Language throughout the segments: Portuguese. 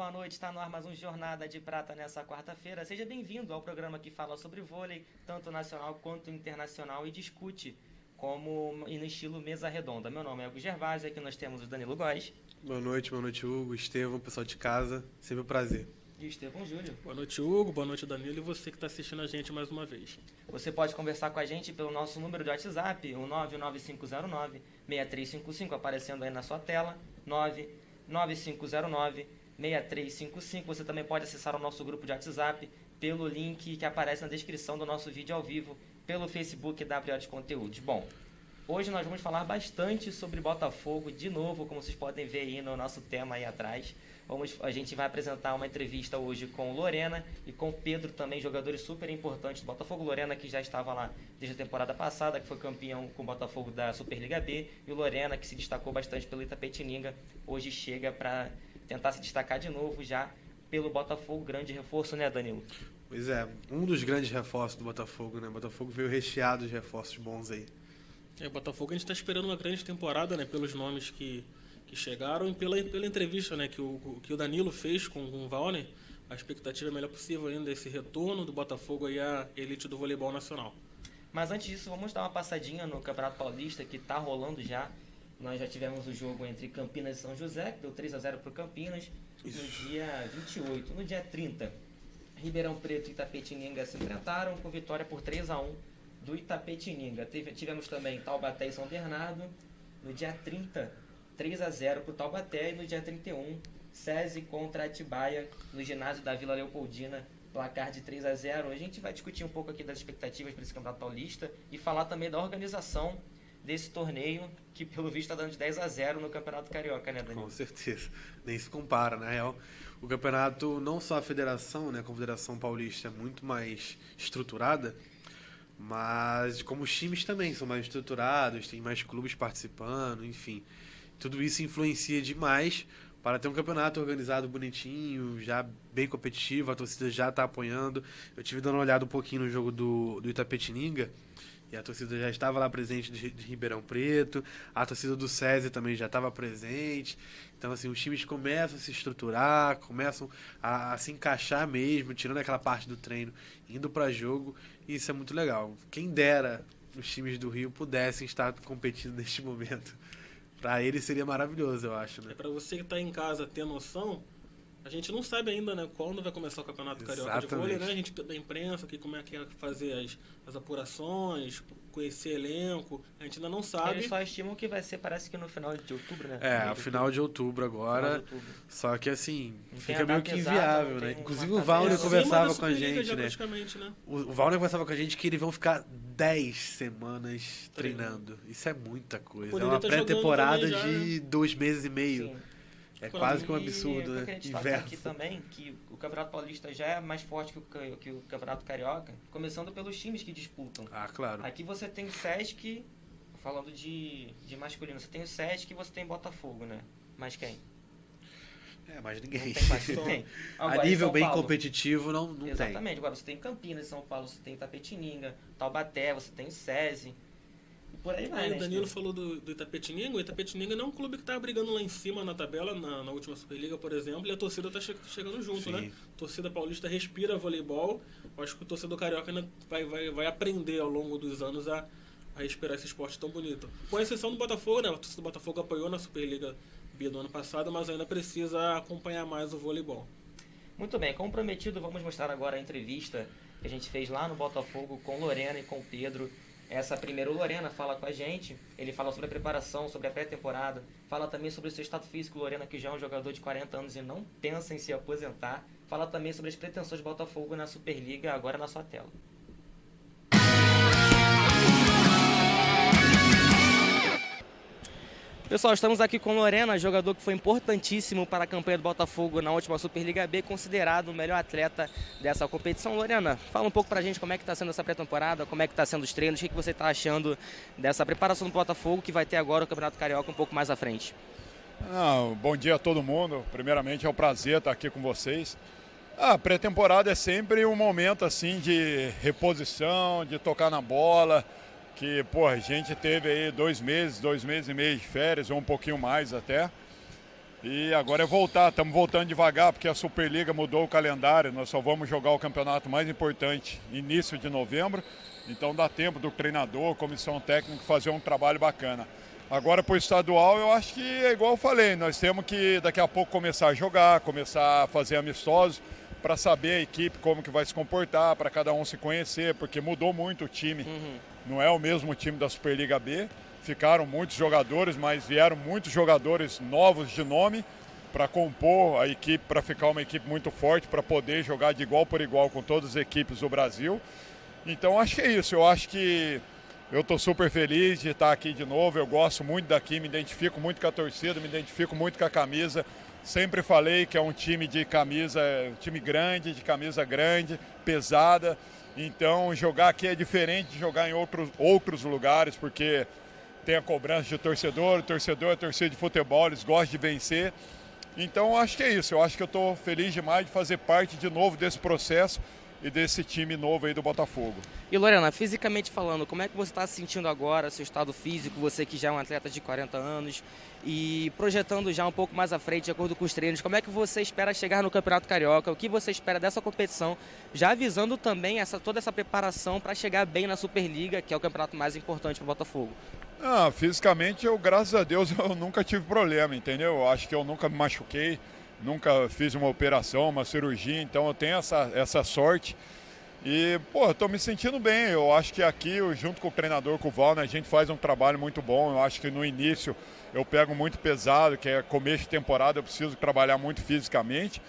boa noite. Está no ar mais um Jornada de Prata nessa quarta-feira. Seja bem-vindo ao programa que fala sobre vôlei, tanto nacional quanto internacional, e discute como no estilo mesa redonda. Meu nome é Hugo Gervásio, aqui nós temos o Danilo Góes. Boa noite, Hugo, Estevão, pessoal de casa, sempre um prazer. E o Estevão Júlio. Boa noite, Hugo, boa noite, Danilo, e você que está assistindo a gente mais uma vez. Você pode conversar com a gente pelo nosso número de WhatsApp, o 99509-6355, aparecendo aí na sua tela, 99509-6355. Você também pode acessar o nosso grupo de WhatsApp pelo link que aparece na descrição do nosso vídeo ao vivo, pelo Facebook da Priores Conteúdos. Bom, hoje nós vamos falar bastante sobre Botafogo, de novo, como vocês podem ver aí no nosso tema aí atrás. A gente vai apresentar uma entrevista hoje com Lorena e com Pedro também, jogadores super importantes do Botafogo. Lorena, que já estava lá desde a temporada passada, que foi campeão com o Botafogo da Superliga B, e o Lorena, que se destacou bastante pelo Itapetininga, hoje chega para tentar se destacar de novo já pelo Botafogo. Grande reforço, né, Danilo? Pois é, um dos grandes reforços do Botafogo, né? O Botafogo veio recheado de reforços bons aí. O Botafogo a gente está esperando uma grande temporada, né, pelos nomes que chegaram e pela entrevista, né, que o Danilo fez com o Valner. A expectativa é a melhor possível ainda desse retorno do Botafogo aí à elite do voleibol nacional. Mas antes disso, vamos dar uma passadinha no Campeonato Paulista, que está rolando já. Nós já tivemos o jogo entre Campinas e São José, que deu 3-0 para o Campinas, no dia 28. No dia 30, Ribeirão Preto e Itapetininga se enfrentaram com vitória por 3-1 do Itapetininga. Tivemos também Taubaté e São Bernardo. No dia 30, 3-0 para o Taubaté. E no dia 31, SESI contra Atibaia, no ginásio da Vila Leopoldina, placar de 3-0. A gente vai discutir um pouco aqui das expectativas para esse Campeonato Paulista e falar também da organização desse torneio, que pelo visto está dando de 10-0 no Campeonato Carioca, né, Danilo? Com certeza, nem se compara, na real. O campeonato, não só a federação, né, a Confederação Paulista é muito mais estruturada, mas como os times também são mais estruturados, tem mais clubes participando, enfim. Tudo isso influencia demais para ter um campeonato organizado bonitinho, já bem competitivo, a torcida já está apoiando. Eu tive dando uma olhada um pouquinho no jogo do Itapetininga, e a torcida já estava lá presente de Ribeirão Preto, a torcida do SESI também já estava presente. Então, assim, os times começam a se estruturar, começam a se encaixar mesmo, tirando aquela parte do treino, indo para jogo, e isso é muito legal. Quem dera os times do Rio pudessem estar competindo neste momento. Para eles seria maravilhoso, eu acho, né? Para você que está em casa ter noção, a gente não sabe ainda, né, quando vai começar o Campeonato Carioca de vôlei, né? A gente da imprensa, que como é que é fazer as apurações, conhecer elenco, a gente ainda não sabe. Eles só estimam que vai ser, parece que no final de outubro, né? É, final de outubro agora. Só que assim, fica meio que exata, inviável, né? Inclusive o Valner acima conversava da com a Superliga gente, já, né? praticamente, né? O Valner conversava com a gente que eles vão ficar 10 semanas treinando. Isso é muita coisa. Poderia É uma tá pré-temporada jogando também já, de 2 meses e meio. Sim. É quase que um E absurdo, eu né? queria destacar aqui também que o Campeonato Paulista já é mais forte que o Campeonato Carioca, começando pelos times que disputam. Ah, claro. Aqui você tem o Sesc, falando de masculino, você tem o Sesc e você tem Botafogo, né? Mas quem? Mas ninguém. Não tem mais ninguém. A nível bem competitivo não tem. Exatamente. Agora você tem Campinas, São Paulo, você tem Itapetininga, Taubaté, você tem o SESI. E por aí vai, Aí né? o Danilo falou do Itapetininga. O Itapetininga não é um clube que está brigando lá em cima na tabela, na última Superliga, por exemplo, e a torcida está chegando junto, Sim. né? A torcida paulista respira voleibol. Eu acho que o torcedor carioca ainda vai aprender ao longo dos anos a respirar esse esporte tão bonito. Com exceção do Botafogo, né? A torcida do Botafogo apoiou na Superliga B do ano passado, mas ainda precisa acompanhar mais o voleibol. Muito bem, como prometido, vamos mostrar agora a entrevista que a gente fez lá no Botafogo com Lorena e com Pedro. Essa primeira, o Lorena fala com a gente, ele fala sobre a preparação, sobre a pré-temporada, fala também sobre o seu estado físico. Lorena, que já é um jogador de 40 anos e não pensa em se aposentar, fala também sobre as pretensões do Botafogo na Superliga, agora na sua tela. Pessoal, estamos aqui com Lorena, jogador que foi importantíssimo para a campanha do Botafogo na última Superliga B, considerado o melhor atleta dessa competição. Lorena, fala um pouco pra gente como é que está sendo essa pré-temporada, como é que está sendo os treinos, o que você está achando dessa preparação do Botafogo, que vai ter agora o Campeonato Carioca um pouco mais à frente. Bom dia a todo mundo. Primeiramente é um prazer estar aqui com vocês. A pré-temporada é sempre um momento assim de reposição, de tocar na bola, que, a gente teve aí 2 meses e meio de férias, ou um pouquinho mais até. E agora é voltar, estamos voltando devagar porque a Superliga mudou o calendário, nós só vamos jogar o campeonato mais importante início de novembro, então dá tempo do treinador, comissão técnica fazer um trabalho bacana. Agora para o estadual eu acho que é igual eu falei, nós temos que daqui a pouco começar a jogar, começar a fazer amistosos para saber a equipe como que vai se comportar, para cada um se conhecer, porque mudou muito o time, não é o mesmo time da Superliga B. Ficaram muitos jogadores, mas vieram muitos jogadores novos de nome para compor a equipe, para ficar uma equipe muito forte, para poder jogar de igual por igual com todas as equipes do Brasil. Então acho que é isso, eu acho que eu estou super feliz de estar aqui de novo, eu gosto muito daqui, me identifico muito com a torcida, me identifico muito com a camisa. Sempre falei que é um time de camisa, um time grande, de camisa grande, pesada. Então jogar aqui é diferente de jogar em outros lugares, porque tem a cobrança de torcedor, o torcedor é torcedor de futebol, eles gostam de vencer. Então acho que é isso, eu acho que eu estou feliz demais de fazer parte de novo desse processo e desse time novo aí do Botafogo. E Lorena, fisicamente falando, como é que você está se sentindo agora, seu estado físico, você que já é um atleta de 40 anos e projetando já um pouco mais à frente, de acordo com os treinos, como é que você espera chegar no Campeonato Carioca, o que você espera dessa competição, já avisando também toda essa preparação para chegar bem na Superliga, que é o campeonato mais importante para o Botafogo? Fisicamente, graças a Deus, eu nunca tive problema, entendeu? Eu acho que eu nunca me machuquei, nunca fiz uma operação, uma cirurgia, então eu tenho essa sorte. E, eu tô me sentindo bem. Eu acho que aqui, junto com o treinador, com o Val, a gente faz um trabalho muito bom. Eu acho que no início eu pego muito pesado, que é começo de temporada, eu preciso trabalhar muito fisicamente.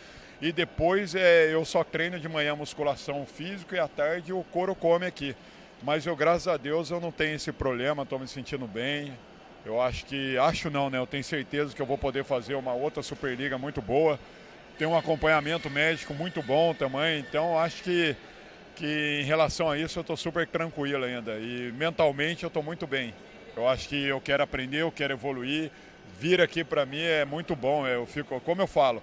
E depois eu só treino de manhã musculação física e à tarde o couro come aqui. Mas graças a Deus, eu não tenho esse problema, estou me sentindo bem. Eu acho não, né? Eu tenho certeza que eu vou poder fazer uma outra Superliga muito boa. Tem um acompanhamento médico muito bom também, então acho que em relação a isso eu estou super tranquilo ainda. E mentalmente eu estou muito bem. Eu acho que eu quero aprender, eu quero evoluir. Vir aqui para mim é muito bom, como eu falo,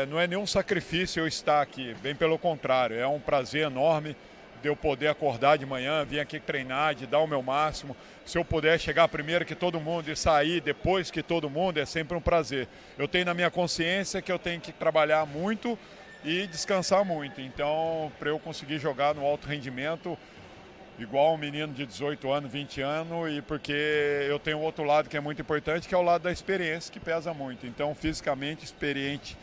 não é nenhum sacrifício eu estar aqui, bem pelo contrário, é um prazer enorme de eu poder acordar de manhã, vir aqui treinar, de dar o meu máximo. Se eu puder chegar primeiro que todo mundo e sair depois que todo mundo, é sempre um prazer. Eu tenho na minha consciência que eu tenho que trabalhar muito e descansar muito. Então, para eu conseguir jogar no alto rendimento, igual um menino de 18 anos, 20 anos, e porque eu tenho outro lado que é muito importante, que é o lado da experiência, que pesa muito. Então, fisicamente, experiente,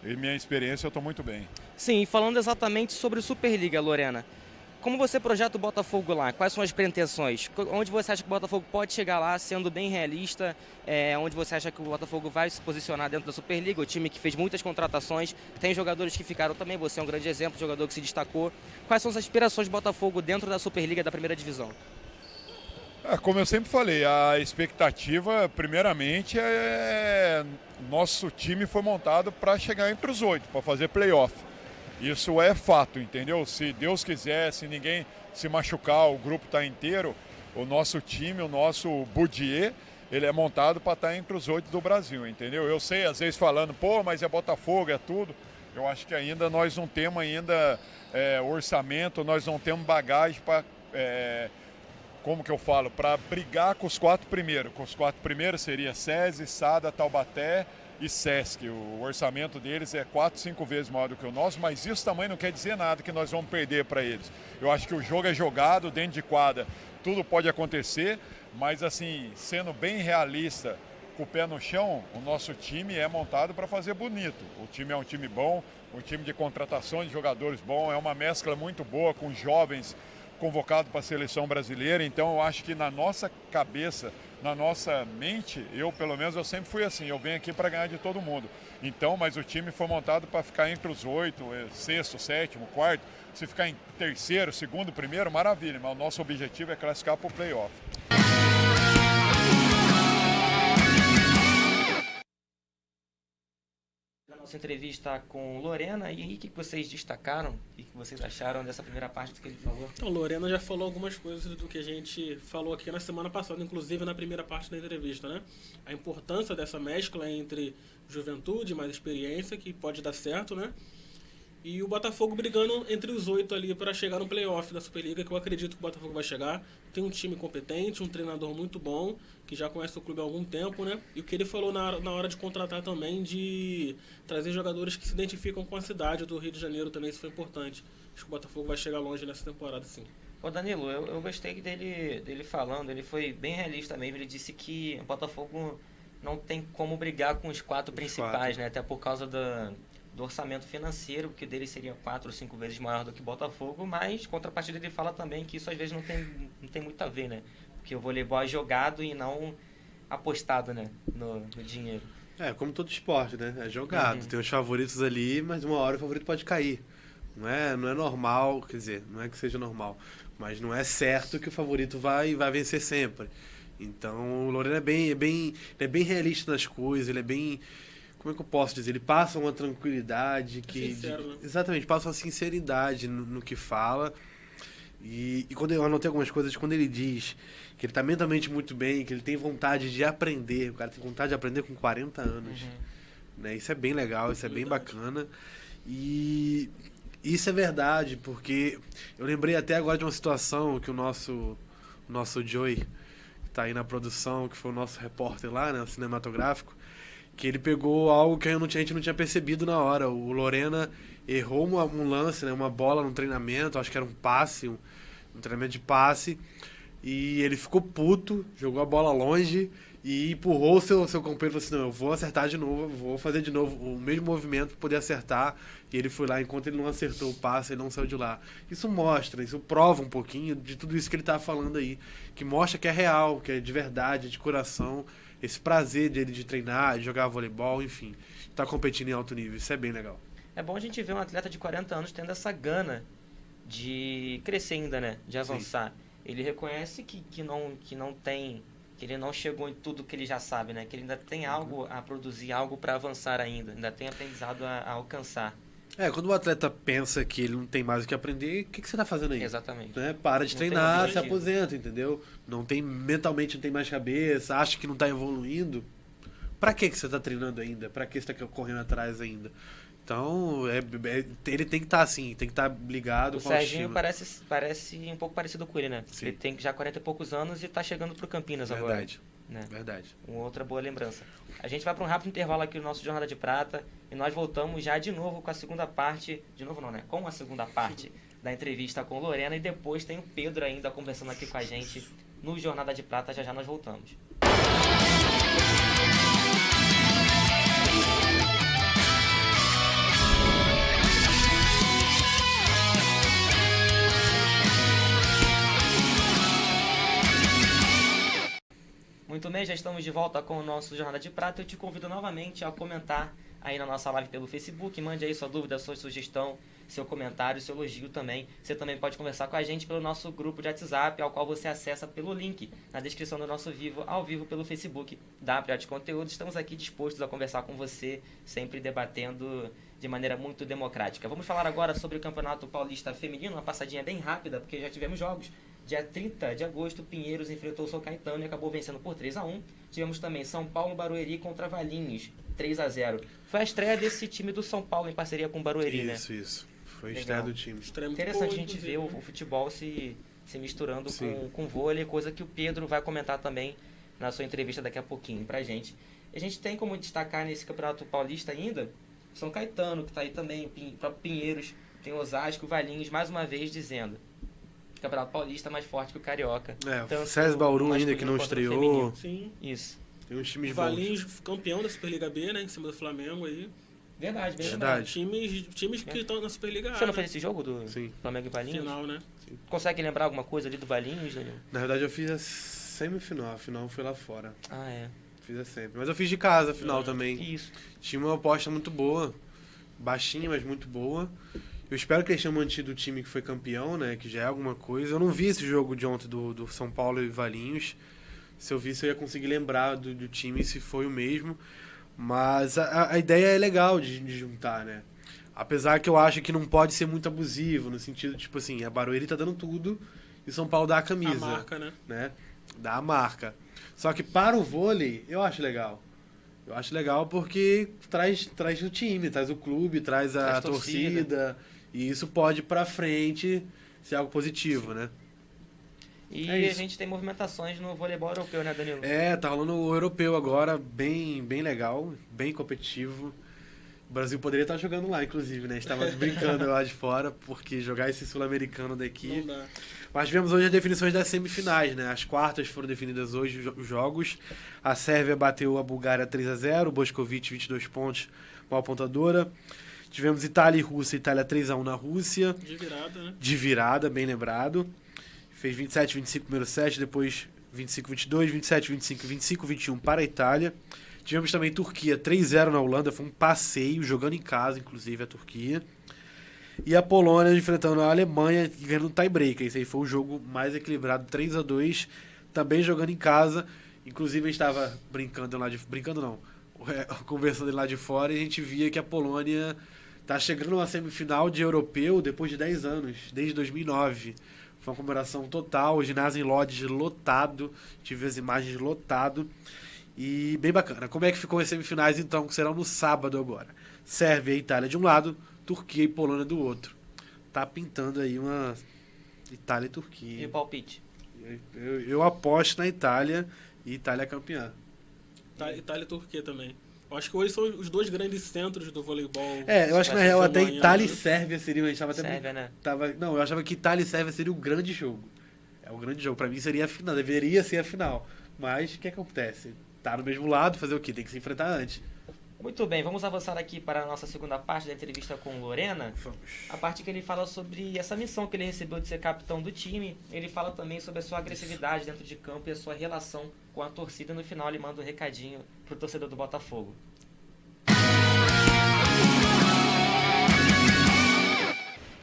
e minha experiência, eu estou muito bem. Sim, falando exatamente sobre o Superliga, Lorena, como você projeta o Botafogo lá? Quais são as pretensões? Onde você acha que o Botafogo pode chegar lá, sendo bem realista? Onde você acha que o Botafogo vai se posicionar dentro da Superliga? O time que fez muitas contratações, tem jogadores que ficaram também, você é um grande exemplo, jogador que se destacou. Quais são as aspirações do Botafogo dentro da Superliga da primeira divisão? Como eu sempre falei, a expectativa, primeiramente, nosso time foi montado para chegar entre os 8, para fazer playoff. Isso é fato, entendeu? Se Deus quiser, se ninguém se machucar, o grupo está inteiro, o nosso time, o nosso budget, ele é montado para estar entre os 8 do Brasil, entendeu? Eu sei, às vezes falando, mas é Botafogo, é tudo. Eu acho que ainda nós não temos orçamento, nós não temos bagagem para, como que eu falo, para brigar com os 4 primeiros. Com os 4 primeiros seria SESI, SADA, Taubaté e SESC. O orçamento deles é 4, 5 vezes maior do que o nosso, mas isso também não quer dizer nada que nós vamos perder para eles. Eu acho que o jogo é jogado dentro de quadra, tudo pode acontecer, mas assim, sendo bem realista, com o pé no chão, o nosso time é montado para fazer bonito. O time é um time bom, um time de contratação de jogadores bom, é uma mescla muito boa com jovens convocados para a seleção brasileira, então eu acho que na nossa cabeça, na nossa mente, pelo menos eu sempre fui assim, eu venho aqui para ganhar de todo mundo. Então, mas o time foi montado para ficar entre os 8, sexto, sétimo, quarto. Se ficar em terceiro, segundo, primeiro, maravilha, mas o nosso objetivo é classificar para o playoff. Nossa entrevista com Lorena, e aí o que vocês destacaram e o que vocês acharam dessa primeira parte do que ele falou? Então, Lorena já falou algumas coisas do que a gente falou aqui na semana passada, inclusive na primeira parte da entrevista, né? A importância dessa mescla entre juventude e mais experiência, que pode dar certo, né? E o Botafogo brigando entre os 8 ali para chegar no playoff da Superliga, que eu acredito que o Botafogo vai chegar. Tem um time competente, um treinador muito bom, que já conhece o clube há algum tempo, né? E o que ele falou na hora de contratar também, de trazer jogadores que se identificam com a cidade do Rio de Janeiro também, isso foi importante. Acho que o Botafogo vai chegar longe nessa temporada, sim. Ô Danilo, eu gostei dele falando, ele foi bem realista mesmo, ele disse que o Botafogo não tem como brigar com os 4 principais, né? Até por causa do orçamento financeiro, que dele seria 4 ou 5 vezes maior do que o Botafogo, mas contrapartida ele fala também que isso às vezes não tem muito a ver, né? Porque o voleibol é jogado e não apostado, né? No dinheiro. Como todo esporte, né? É jogado. Tem os favoritos ali, mas uma hora o favorito pode cair. Não é normal, quer dizer, não é que seja normal, mas não é certo que o favorito vai vencer sempre. Então o Lorena é bem realista nas coisas, ele é bem, como é que eu posso dizer? Ele passa uma tranquilidade Sincero, né? Exatamente, passa uma sinceridade no que fala. E quando eu anotei algumas coisas, quando ele diz que ele está mentalmente muito bem, que ele tem vontade de aprender, o cara tem vontade de aprender com 40 anos. Né? Isso é bem legal, isso é bem bacana. E isso é verdade, porque eu lembrei até agora de uma situação que o nosso Joey, que está aí na produção, que foi o nosso repórter lá, né, o cinematográfico, que ele pegou algo que a gente não tinha percebido na hora. O Lorena errou um lance, né, uma bola no treinamento, acho que era um passe, um treinamento de passe, e ele ficou puto, jogou a bola longe e empurrou o seu companheiro e falou assim, não, eu vou acertar de novo, vou fazer de novo o mesmo movimento para poder acertar. E ele foi lá, enquanto ele não acertou o passe, ele não saiu de lá. Isso prova um pouquinho de tudo isso que ele tá falando aí, que mostra que é real, que é de verdade, de coração, esse prazer dele de treinar, de jogar voleibol, enfim, tá competindo em alto nível, isso é bem legal. É bom a gente ver um atleta de 40 anos tendo essa gana de crescer ainda, né, de avançar. Sim. Ele reconhece que ele não chegou em tudo que ele já sabe, né? Que ele ainda tem algo a produzir, algo para avançar ainda tem aprendizado a alcançar. Quando o atleta pensa que ele não tem mais o que aprender, o que você tá fazendo aí? Exatamente. Né? Para de treinar, se aposenta, entendeu? Mentalmente não tem mais cabeça, acha que não tá evoluindo. Pra que você tá treinando ainda? Pra que você tá correndo atrás ainda? Então, ele tem que estar assim, tem que estar ligado com a Serginho parece um pouco parecido com ele, né? Sim. Ele tem já 40 e poucos anos e está chegando pro Campinas agora. Né? Verdade. Uma outra boa lembrança. A gente vai para um rápido intervalo aqui no nosso Jornada de Prata e nós voltamos já de novo com a segunda parte, com a segunda parte da entrevista com Lorena, e depois tem o Pedro ainda conversando aqui com a gente no Jornada de Prata. Já nós voltamos. Muito bem, já estamos de volta com o nosso Jornada de Prata. Eu te convido novamente a comentar aí na nossa live pelo Facebook. Mande aí sua dúvida, sua sugestão, seu comentário, seu elogio também. Você também pode conversar com a gente pelo nosso grupo de WhatsApp, ao qual você acessa pelo link na descrição do nosso ao vivo pelo Facebook da Apriate Conteúdo. Estamos aqui dispostos a conversar com você, sempre debatendo de maneira muito democrática. Vamos falar agora sobre o Campeonato Paulista Feminino, uma passadinha bem rápida, porque já tivemos jogos. Dia 30 de agosto, Pinheiros enfrentou o São Caetano e acabou vencendo por 3-1. Tivemos também São Paulo Barueri contra Valinhos, 3-0. Foi a estreia desse time do São Paulo em parceria com o Barueri, né? Isso. Foi a estreia do time. Interessante a gente ver o futebol se misturando com vôlei, coisa que o Pedro vai comentar também na sua entrevista daqui a pouquinho pra gente. E a gente tem como destacar nesse Campeonato Paulista ainda São Caetano, que está aí também, o próprio Pinheiros, tem Osasco, Valinhos, mais uma vez dizendo: o Campeonato Paulista é mais forte que o Carioca. O César Bauru ainda que não estreou. Sim. Isso. Tem uns times Valinhos, campeão da Superliga B, né? Em cima do Flamengo aí. Verdade. Times que estão na Superliga A. Você não fez esse jogo do Flamengo e Valinhos? Final, né? Sim. Consegue lembrar alguma coisa ali do Valinhos, Daniel? Na verdade eu fiz a semifinal, a final foi lá fora. Ah, é. Fiz a sempre. Mas eu fiz de casa a final também. Isso. Tinha uma aposta muito boa. Baixinha, mas muito boa. Eu espero que eles tenham mantido o time que foi campeão, né? Que já é alguma coisa. Eu não vi esse jogo de ontem do São Paulo e Valinhos. Se eu visse, eu ia conseguir lembrar do time, se foi o mesmo. Mas a ideia é legal de juntar, né? Apesar que eu acho que não pode ser muito abusivo, no sentido, tipo assim, a Barueri tá dando tudo e o São Paulo dá a camisa. A marca, né? Dá a marca. Só que para o vôlei, eu acho legal. Eu acho legal porque traz o time, traz o clube, traz a torcida. E isso pode pra frente ser algo positivo, né? E É a gente tem movimentações no voleibol europeu, né, Danilo? Tá rolando o europeu agora, bem legal, bem competitivo. O Brasil poderia estar jogando lá, inclusive, né? A gente estava brincando lá de fora, porque jogar esse sul-americano daqui... Não dá. Mas tivemos hoje as definições das semifinais, né? As quartas foram definidas hoje, os jogos. A Sérvia bateu a Bulgária 3-0, o Bošković 22 pontos, maior pontuadora. Tivemos Itália e Rússia, Itália 3-1 na Rússia. De virada, né? De virada, bem lembrado. Fez 27-25 primeiro set, depois 25-22, 27-25, 25-21 para a Itália. Tivemos também Turquia 3-0 na Holanda, foi um passeio, jogando em casa, inclusive, a Turquia. E a Polônia enfrentando a Alemanha, ganhando um tie-break. Esse aí foi o jogo mais equilibrado, 3-2, também jogando em casa. Inclusive, a gente estava brincando lá de... Brincando não, conversando lá de fora, e a gente via que a Polônia está chegando numa semifinal de europeu depois de 10 anos, desde 2009. Foi uma comemoração total, o ginásio em Lodz lotado, tive as imagens lotado. E bem bacana. Como é que ficou as semifinais, então, que serão no sábado agora? Sérvia e Itália de um lado, Turquia e Polônia do outro. Tá pintando aí uma Itália e Turquia. E o palpite? Eu aposto na Itália e Itália campeã. Itália e Turquia também. Eu acho que hoje são os dois grandes centros do voleibol. Eu acho que na real até Itália e Sérvia seriam... A gente tava até Sérvia, né? Não, eu achava que Itália e Sérvia seria o grande jogo. É o grande jogo. Pra mim seria a final, deveria ser a final. Mas o que acontece? Tá no mesmo lado, fazer o quê? Tem que se enfrentar antes. Muito bem, vamos avançar aqui para a nossa segunda parte da entrevista com Lorena. Vamos. A parte que ele fala sobre essa missão que ele recebeu de ser capitão do time. Ele fala também sobre a sua agressividade dentro de campo e a sua relação com a torcida. No final ele manda um recadinho pro torcedor do Botafogo.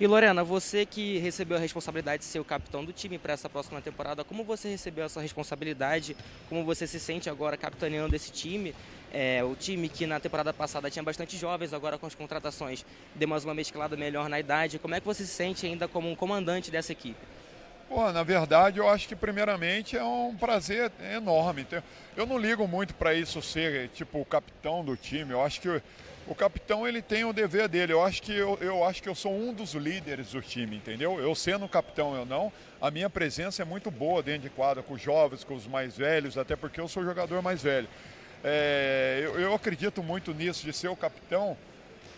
E Lorena, você que recebeu a responsabilidade de ser o capitão do time para essa próxima temporada, como você recebeu essa responsabilidade? Como você se sente agora capitaneando esse time? O time que na temporada passada tinha bastante jovens, agora com as contratações deu mais uma mesclada melhor na idade. Como é que você se sente ainda como um comandante dessa equipe? Na verdade, eu acho que primeiramente é um prazer enorme. Eu não ligo muito para isso ser tipo o capitão do time. Eu acho que o capitão ele tem o dever dele. Eu acho que eu sou um dos líderes do time, entendeu? Eu sendo capitão ou não, a minha presença é muito boa dentro de quadra com os jovens, com os mais velhos, até porque eu sou o jogador mais velho. Eu acredito muito nisso de ser o capitão.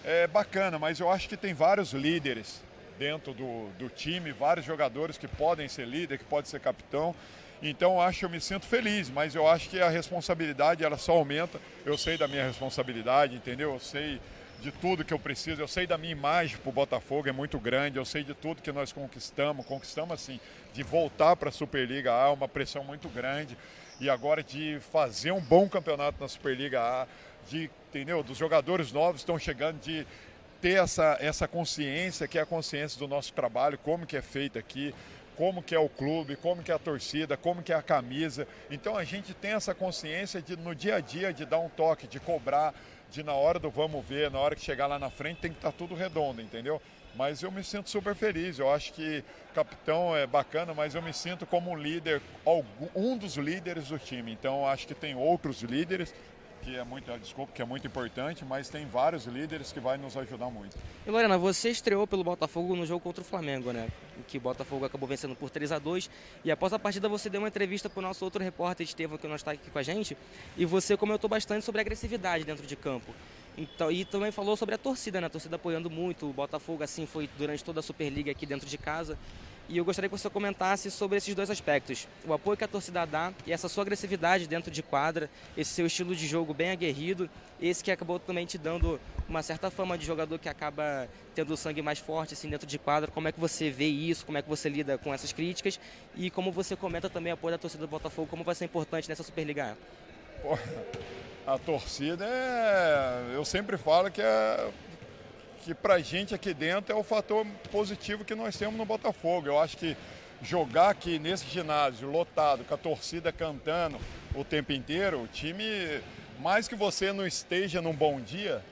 É bacana, mas eu acho que tem vários líderes dentro do time, vários jogadores que podem ser líder, que podem ser capitão. Então eu me sinto feliz, mas eu acho que a responsabilidade ela só aumenta. Eu sei da minha responsabilidade, entendeu? Eu sei de tudo que eu preciso, eu sei da minha imagem para o Botafogo, é muito grande, eu sei de tudo que nós conquistamos assim, de voltar para a Superliga A, uma pressão muito grande, e agora de fazer um bom campeonato na Superliga A, entendeu? Dos jogadores novos estão chegando, de ter essa consciência, que é a consciência do nosso trabalho, como que é feito aqui, como que é o clube, como que é a torcida, como que é a camisa. Então a gente tem essa consciência de no dia a dia de dar um toque, de cobrar, de na hora do vamos ver, na hora que chegar lá na frente tem que estar tudo redondo, entendeu? Mas eu me sinto super feliz, eu acho que capitão é bacana, mas eu me sinto como um líder, um dos líderes do time. Então eu acho que tem outros líderes, que é muito importante, mas tem vários líderes que vai nos ajudar muito. E Lorena, você estreou pelo Botafogo no jogo contra o Flamengo, né? Em que o Botafogo acabou vencendo por 3-2. E após a partida você deu uma entrevista para o nosso outro repórter, Estevam, que não está aqui com a gente. E você comentou bastante sobre a agressividade dentro de campo. Então, e também falou sobre a torcida, né? A torcida apoiando muito. O Botafogo, assim, foi durante toda a Superliga aqui dentro de casa. E eu gostaria que você comentasse sobre esses dois aspectos. O apoio que a torcida dá e essa sua agressividade dentro de quadra, esse seu estilo de jogo bem aguerrido, esse que acabou também te dando uma certa fama de jogador que acaba tendo o sangue mais forte assim, dentro de quadra. Como é que você vê isso? Como é que você lida com essas críticas? E como você comenta também o apoio da torcida do Botafogo, como vai ser importante nessa Superliga A? A torcida eu sempre falo que pra gente aqui dentro é o fator positivo que nós temos no Botafogo. Eu acho que jogar aqui nesse ginásio lotado, com a torcida cantando o tempo inteiro, o time, mais que você não esteja num bom dia,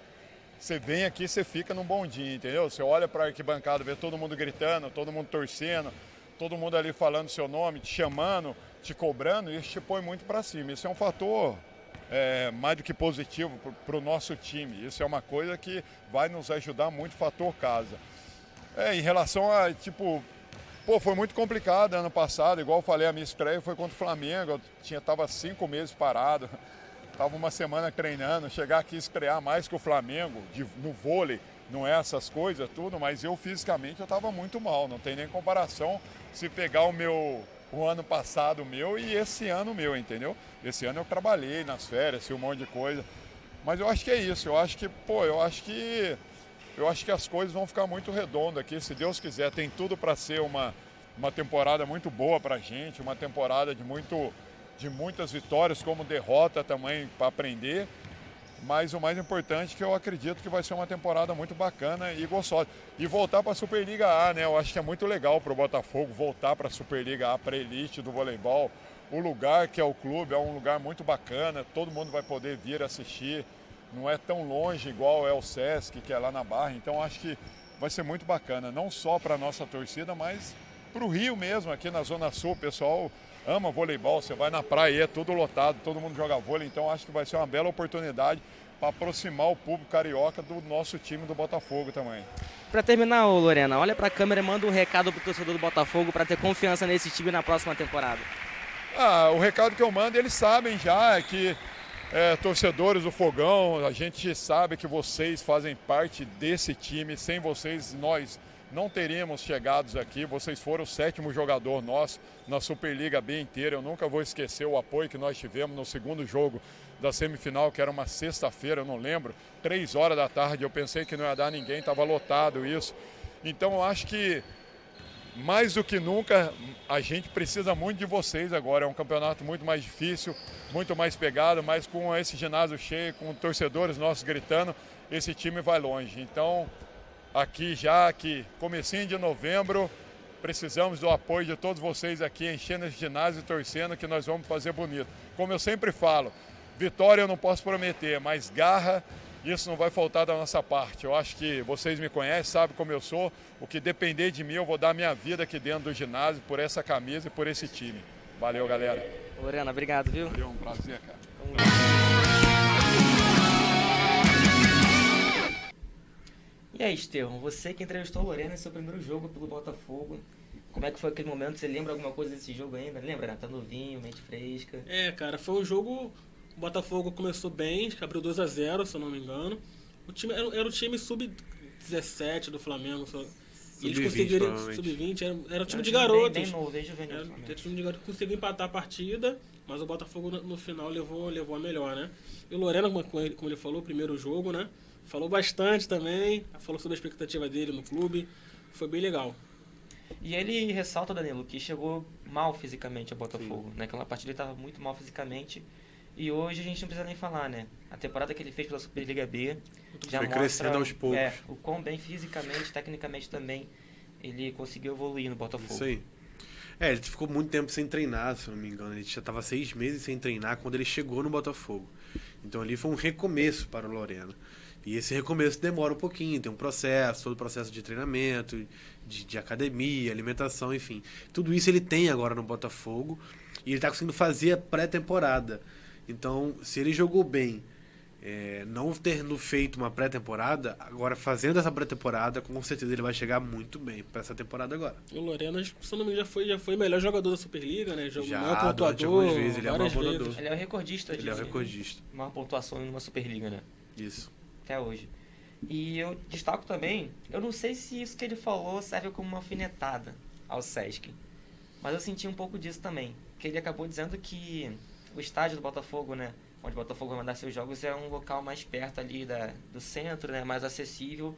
você vem aqui, você fica num bom dia, entendeu? Você olha para a arquibancada, vê todo mundo gritando, todo mundo torcendo, todo mundo ali falando seu nome, te chamando, te cobrando, isso te põe muito para cima. Isso é um fator mais do que positivo para o nosso time. Isso é uma coisa que vai nos ajudar muito, fator casa. Em relação a, foi muito complicado ano passado, igual eu falei, a minha estreia foi contra o Flamengo, eu estava 5 meses parado, estava uma semana treinando, chegar aqui e estrear mais que o Flamengo, no vôlei, não é essas coisas, tudo, mas eu fisicamente eu estava muito mal, não tem nem comparação se pegar o ano passado meu e esse ano meu, entendeu? Esse ano eu trabalhei nas férias, fiz um monte de coisa, mas eu acho que é isso, eu acho que as coisas vão ficar muito redondas aqui, se Deus quiser. Tem tudo para ser uma temporada muito boa para a gente, uma temporada de muitas vitórias, como derrota também para aprender. Mas o mais importante é que eu acredito que vai ser uma temporada muito bacana e gostosa. E voltar para a Superliga A, né? Eu acho que é muito legal para o Botafogo voltar para a Superliga A, para a elite do voleibol. O lugar que é o clube é um lugar muito bacana, todo mundo vai poder vir assistir. Não é tão longe igual é o Sesc, que é lá na Barra, então acho que vai ser muito bacana, não só para a nossa torcida, mas para o Rio mesmo, aqui na Zona Sul. O pessoal ama voleibol, você vai na praia, é tudo lotado, todo mundo joga vôlei, então acho que vai ser uma bela oportunidade para aproximar o público carioca do nosso time do Botafogo também. Para terminar, Lorena, olha para a câmera e manda um recado para o torcedor do Botafogo para ter confiança nesse time na próxima temporada. O recado que eu mando, eles sabem já, que torcedores do Fogão, a gente sabe que vocês fazem parte desse time, sem vocês nós não teríamos chegados aqui, vocês foram o 7º jogador nosso na Superliga B inteira, eu nunca vou esquecer o apoio que nós tivemos no segundo jogo da semifinal, que era uma sexta-feira, eu não lembro, 3 horas da tarde, eu pensei que não ia dar ninguém, estava lotado isso, então eu acho que mais do que nunca, a gente precisa muito de vocês agora. É um campeonato muito mais difícil, muito mais pegado, mas com esse ginásio cheio, com torcedores nossos gritando, esse time vai longe. Então, aqui já que comecinho de novembro, precisamos do apoio de todos vocês aqui, enchendo esse ginásio e torcendo que nós vamos fazer bonito. Como eu sempre falo, vitória eu não posso prometer, mas garra, isso não vai faltar da nossa parte. Eu acho que vocês me conhecem, sabem como eu sou. O que depender de mim, eu vou dar minha vida aqui dentro do ginásio, por essa camisa e por esse time. Valeu, galera. Lorena, obrigado, viu? Valeu, um prazer, cara. E aí, Estevão, você que entrevistou a Lorena em seu primeiro jogo pelo Botafogo, como é que foi aquele momento? Você lembra alguma coisa desse jogo ainda? Lembra, né? Tá novinho, mente fresca. Cara, foi um jogo... O Botafogo começou bem, abriu 2-0, se eu não me engano. O time era o time sub-17 do Flamengo. Eles conseguiram, sub-20, era um time de garotos. Bem novo, bem juvenil. Era um time de garotos que conseguiu empatar a partida, mas o Botafogo no final levou a melhor, né? E o Lorena, como ele falou, primeiro jogo, né? Falou bastante também, falou sobre a expectativa dele no clube, foi bem legal. E ele ressalta, Danilo, que chegou mal fisicamente ao Botafogo, né? Aquela partida ele estava muito mal fisicamente. E hoje a gente não precisa nem falar, né? A temporada que ele fez pela Superliga B já mostra crescendo aos poucos. O quão bem fisicamente, tecnicamente também, ele conseguiu evoluir no Botafogo. Isso aí. Ele ficou muito tempo sem treinar, se eu não me engano. Ele já estava 6 meses sem treinar quando ele chegou no Botafogo. Então ali foi um recomeço para o Lorena. E esse recomeço demora um pouquinho, tem um processo, todo o processo de treinamento, de academia, alimentação, enfim. Tudo isso ele tem agora no Botafogo e ele está conseguindo fazer a pré-temporada. Então, se ele jogou bem, não tendo feito uma pré-temporada, agora fazendo essa pré-temporada, com certeza ele vai chegar muito bem para essa temporada agora. O Lorena, se não me engano, já foi o melhor jogador da Superliga, né? Maior pontuador, vezes, ele é o maior pontuador. Ele é o recordista. Ele é o recordista. Maior pontuação numa Superliga, né? Isso. Até hoje. E eu destaco também, eu não sei se isso que ele falou serve como uma alfinetada ao Sesc, mas eu senti um pouco disso também, que ele acabou dizendo que o estádio do Botafogo, né, onde o Botafogo vai mandar seus jogos, é um local mais perto ali do centro, né, mais acessível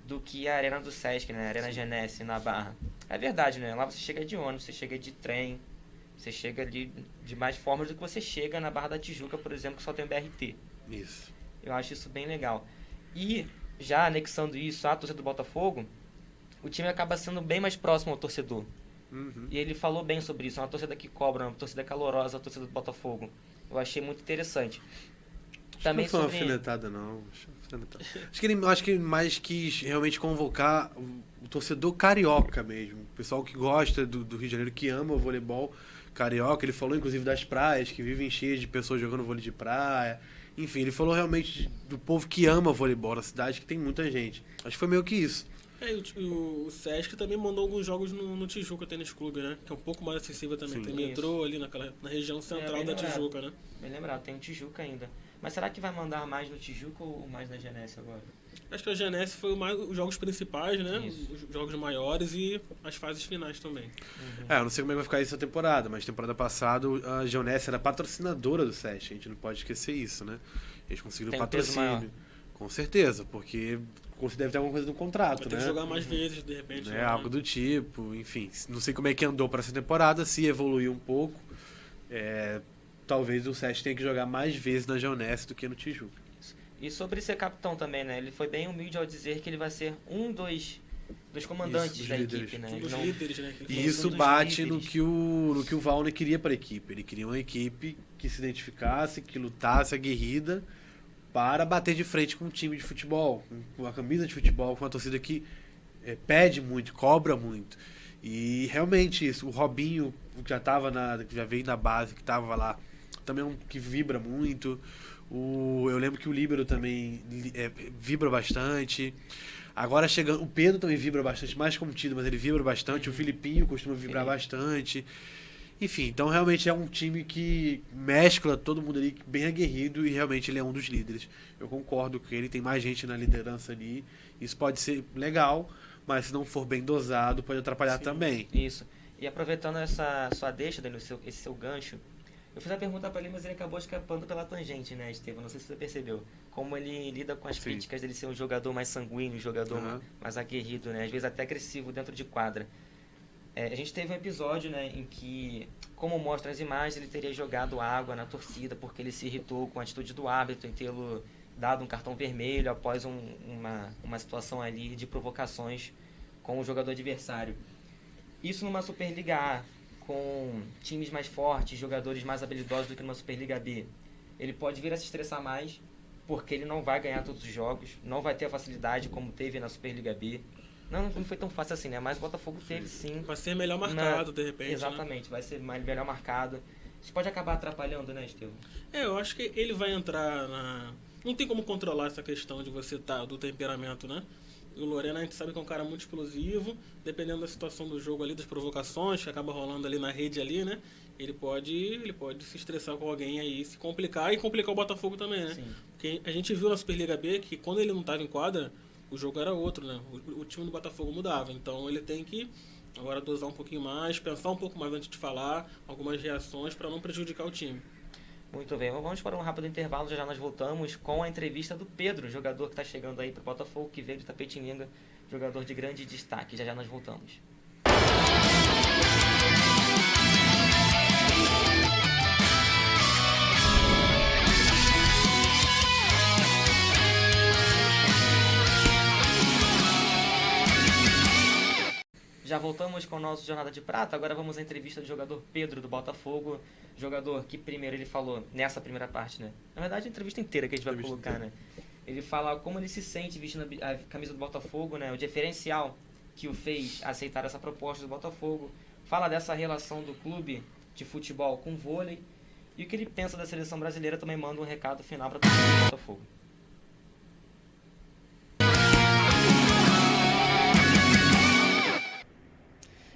do que a Arena do Sesc, né, a Arena Genesse, na Barra. É verdade, né, lá você chega de ônibus, você chega de trem, você chega ali de mais formas do que você chega na Barra da Tijuca, por exemplo, que só tem o BRT. Isso. Eu acho isso bem legal. E já anexando isso à torcida do Botafogo, o time acaba sendo bem mais próximo ao torcedor. Uhum. E ele falou bem sobre isso, uma torcida que cobra, uma torcida calorosa, a torcida do Botafogo. Eu achei muito interessante. Também não foi uma alfinetada, não. Acho que ele mais quis realmente convocar o torcedor carioca mesmo. O pessoal que gosta do Rio de Janeiro, que ama o voleibol carioca. Ele falou, inclusive, das praias, que vivem cheias de pessoas jogando vôlei de praia. Enfim, ele falou realmente do povo que ama voleibol na cidade, que tem muita gente. Acho que foi meio que isso. O Sesc também mandou alguns jogos no Tijuca Tênis Clube, né? Que é um pouco mais acessível também. Sim. Tem metrô ali na região central da Tijuca, né? Bem lembrado, tem o Tijuca ainda. Mas será que vai mandar mais no Tijuca ou mais na Genesse agora? Acho que a Genesse foi os jogos principais, né? Isso. Os jogos maiores e as fases finais também. Eu não sei como é que vai ficar essa temporada, mas temporada passada a Geonesse era patrocinadora do Sesc, a gente não pode esquecer isso, né? Eles conseguiram Tem um peso maior. patrocínio. Com certeza, porque deve ter alguma coisa no contrato, Vai ter né? que jogar mais vezes, de repente. É, algo do tipo, enfim. Não sei como é que andou para essa temporada, se evoluiu um pouco. Talvez o Sesc tenha que jogar mais vezes na Geonesse do que no Tijuca. E sobre ser capitão também, né? Ele foi bem humilde ao dizer que ele vai ser um dos comandantes Isso, dos da líderes. equipe, né? Um Ele dos não- líderes, né? E Sim, isso um dos bate no líderes. que o Valner queria para a equipe. Ele queria uma equipe que se identificasse, que lutasse aguerrida para bater de frente com um time de futebol, com uma camisa de futebol, com uma torcida que pede muito, cobra muito. E realmente isso, o Robinho, que já veio na base, que estava lá, também é um que vibra muito. Eu lembro que o Líbero também vibra bastante. Agora chegando, o Pedro também vibra bastante, mais contido, mas ele vibra bastante. O Filipinho costuma vibrar bastante. Enfim, então realmente é um time que mescla todo mundo ali bem aguerrido e realmente ele é um dos líderes. Eu concordo que ele tem mais gente na liderança ali. Isso pode ser legal, mas se não for bem dosado, pode atrapalhar também. Isso. E aproveitando essa sua deixa, Danilo, esse seu gancho, eu fiz a pergunta pra ele, mas ele acabou escapando pela tangente, né, Estevam? Não sei se você percebeu. Como ele lida com as Sim. críticas dele ser um jogador mais sanguíneo, um jogador Aham. mais aguerrido, né? Às vezes até agressivo dentro de quadra. A gente teve um episódio, né, em que, como mostram as imagens, ele teria jogado água na torcida porque ele se irritou com a atitude do árbitro em tê-lo dado um cartão vermelho após uma situação ali de provocações com o jogador adversário. Isso numa Superliga A, com times mais fortes, jogadores mais habilidosos do que numa Superliga B. Ele pode vir a se estressar mais, porque ele não vai ganhar todos os jogos, não vai ter a facilidade como teve na Superliga B. Não foi tão fácil assim, né? Mas o Botafogo teve sim. Vai ser melhor marcado, de repente. Né? Exatamente, vai ser melhor marcado. Isso pode acabar atrapalhando, né, Estevam? Eu acho que ele vai entrar na... Não tem como controlar essa questão de você do temperamento, né? E o Lorena a gente sabe que é um cara muito explosivo, dependendo da situação do jogo ali, das provocações que acaba rolando ali na rede ali, né? Ele pode se estressar com alguém aí, se complicar e complicar o Botafogo também, né? Sim. Porque a gente viu na Superliga B que quando ele não estava em quadra, o jogo era outro, né? O time do Botafogo mudava. Então ele tem que agora dosar um pouquinho mais, pensar um pouco mais antes de falar, algumas reações para não prejudicar o time. Muito bem, vamos para um rápido intervalo, já nós voltamos com a entrevista do Pedro, jogador que está chegando aí para o Botafogo, que veio de Tapetininga, jogador de grande destaque. Já nós voltamos. Já voltamos com o nosso Jornada de Prata, agora vamos à entrevista do jogador Pedro do Botafogo, jogador que primeiro ele falou, nessa primeira parte, né? Na verdade a entrevista inteira que a gente vai colocar, né? Ele fala como ele se sente vestindo a camisa do Botafogo, né? O diferencial que o fez aceitar essa proposta do Botafogo, fala dessa relação do clube de futebol com vôlei, e o que ele pensa da seleção brasileira também manda um recado final para o Botafogo.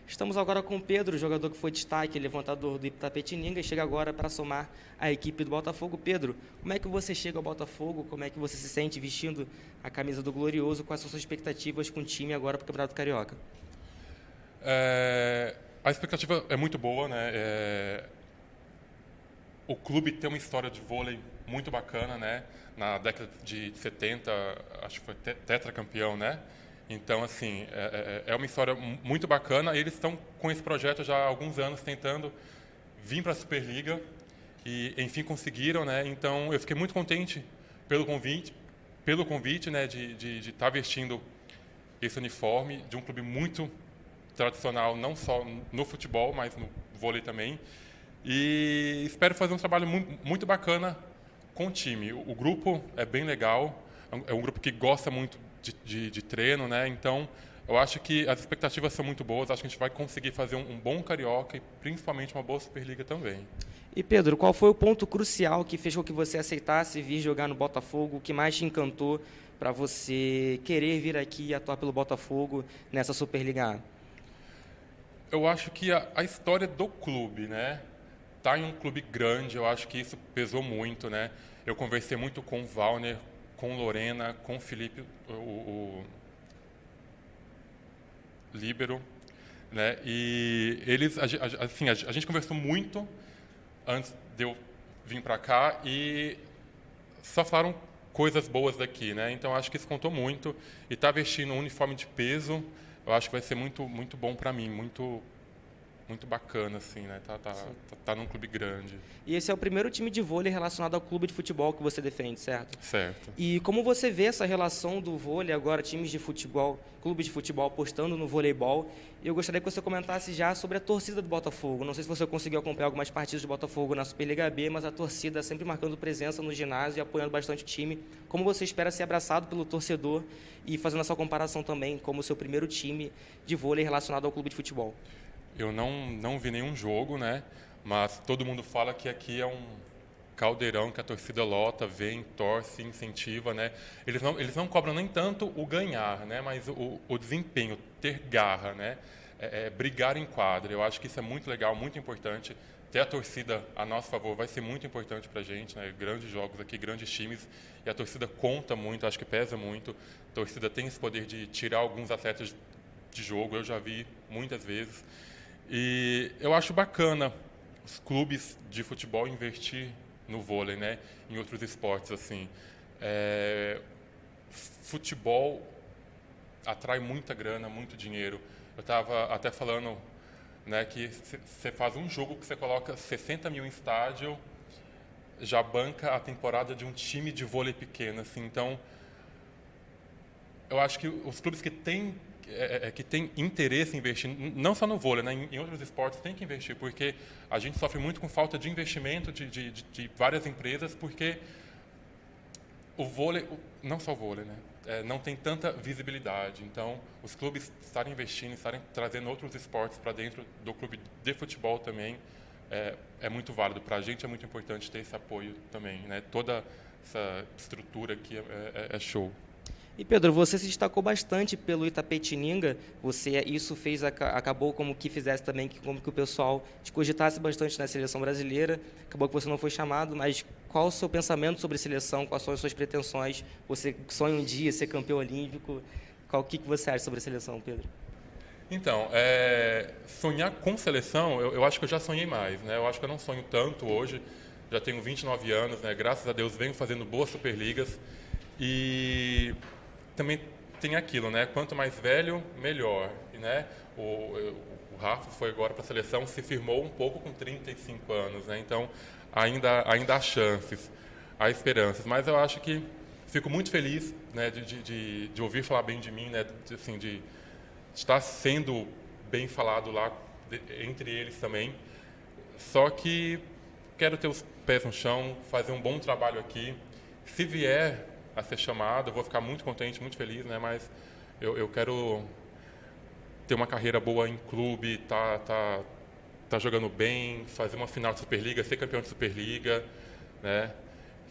Estamos agora com o Pedro, jogador que foi destaque, levantador do Itapetininga, e chega agora para somar a equipe do Botafogo. Pedro, como é que você chega ao Botafogo? Como é que você se sente vestindo a camisa do Glorioso? Quais são suas expectativas com o time agora para o Campeonato Carioca? A expectativa é muito boa, né? O clube tem uma história de vôlei muito bacana, né? Na década de 70, acho que foi tetracampeão, né? Então, assim, é uma história muito bacana. Eles estão com esse projeto já há alguns anos, tentando vir para a Superliga e, enfim, conseguiram, né? Então, eu fiquei muito contente pelo convite, né, de estar vestindo esse uniforme de um clube muito tradicional, não só no futebol, mas no vôlei também. E espero fazer um trabalho muito bacana com o time. O grupo é bem legal, é um grupo que gosta muito de treino, né? Então eu acho que as expectativas são muito boas, acho que a gente vai conseguir fazer um bom Carioca e principalmente uma boa Superliga também. E Pedro, qual foi o ponto crucial que fez com que você aceitasse vir jogar no Botafogo? O que mais te encantou para você querer vir aqui e atuar pelo Botafogo nessa Superliga A? Eu acho que a história do clube, né? Tá em um clube grande, eu acho que isso pesou muito, né? Eu conversei muito com o Valner, com Lorena, com o Felipe, o líbero, né? E eles, assim, a gente conversou muito antes de eu vir para cá e só falaram coisas boas daqui, né? Então acho que isso contou muito. E tá vestindo um uniforme de peso, eu acho que vai ser muito bom para mim, muito bacana, assim, né? Tá num clube grande. E esse é o primeiro time de vôlei relacionado ao clube de futebol que você defende, certo? Certo. E como você vê essa relação do vôlei agora, times de futebol, clubes de futebol apostando no voleibol? Eu gostaria que você comentasse já sobre a torcida do Botafogo. Não sei se você conseguiu acompanhar algumas partidas do Botafogo na Superliga B, mas a torcida sempre marcando presença no ginásio e apoiando bastante o time. Como você espera ser abraçado pelo torcedor e fazendo essa comparação também como o seu primeiro time de vôlei relacionado ao clube de futebol? Eu não vi nenhum jogo, né? Mas todo mundo fala que aqui é um caldeirão, que a torcida lota, vem, torce, incentiva, né? Eles não cobram nem tanto o ganhar, né? Mas o desempenho, ter garra, né? Brigar em quadra. Eu acho que isso é muito legal, muito importante. Ter a torcida a nosso favor vai ser muito importante para a gente, né? Grandes jogos aqui, grandes times, e a torcida conta muito, acho que pesa muito. A torcida tem esse poder de tirar alguns atletas de jogo, eu já vi muitas vezes. E eu acho bacana os clubes de futebol investir no vôlei, né? Em outros esportes, assim. Futebol atrai muita grana, muito dinheiro. Eu estava até falando, né, que você faz um jogo que você coloca 60 mil em estádio, já banca a temporada de um time de vôlei pequeno, assim. Então, eu acho que os clubes que têm interesse em investir, não só no vôlei, né, em outros esportes, tem que investir, porque a gente sofre muito com falta de investimento de várias empresas, porque o vôlei, não só o vôlei, né, não tem tanta visibilidade. Então, os clubes estarem investindo, estarem trazendo outros esportes para dentro do clube de futebol também é muito válido. Para a gente é muito importante ter esse apoio também, né? Toda essa estrutura aqui é show. E Pedro, você se destacou bastante pelo Itapetininga. Isso acabou como que fizesse também como que o pessoal te cogitasse bastante na seleção brasileira. Acabou que você não foi chamado, mas qual o seu pensamento sobre seleção? Quais são as suas pretensões? Você sonha um dia ser campeão olímpico? O que você acha sobre a seleção, Pedro? Então, sonhar com seleção, eu acho que eu já sonhei mais, né? Eu acho que eu não sonho tanto hoje. Já tenho 29 anos, né? Graças a Deus venho fazendo boas Superligas. E também tem aquilo, né? Quanto mais velho, melhor. E, né? O Rafa foi agora para a seleção, se firmou um pouco com 35 anos, né? Então, ainda há chances, há esperanças. Mas eu acho que fico muito feliz, né, de ouvir falar bem de mim, né? De estar sendo bem falado lá entre eles também. Só que quero ter os pés no chão, fazer um bom trabalho aqui. Se vier a ser chamado, eu vou ficar muito contente, muito feliz, né? Mas eu quero ter uma carreira boa em clube, tá jogando bem, fazer uma final de Superliga, ser campeão de Superliga, né?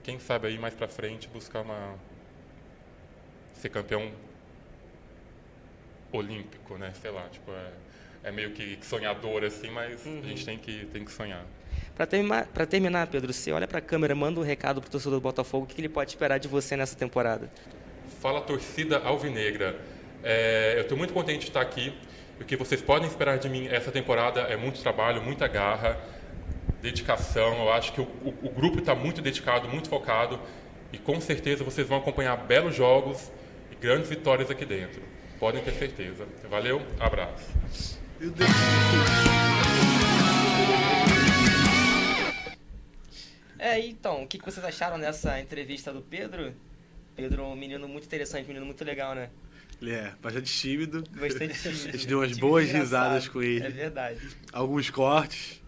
Quem sabe aí mais pra frente buscar ser campeão olímpico, né? Sei lá, tipo, é meio que sonhador assim, mas a gente tem que sonhar. Para terminar, Pedro, você olha para a câmera, manda um recado para o torcedor do Botafogo, o que ele pode esperar de você nessa temporada? Fala, torcida alvinegra. Eu estou muito contente de estar aqui. O que vocês podem esperar de mim essa temporada é muito trabalho, muita garra, dedicação. Eu acho que o grupo está muito dedicado, muito focado, e com certeza vocês vão acompanhar belos jogos e grandes vitórias aqui dentro. Podem ter certeza. Valeu, abraço. Meu Deus. Então, o que vocês acharam dessa entrevista do Pedro? Pedro é um menino muito interessante, um menino muito legal, né? Ele é bastante tímido. Bastante tímido. A gente deu umas boas risadas com ele. É verdade. Alguns cortes,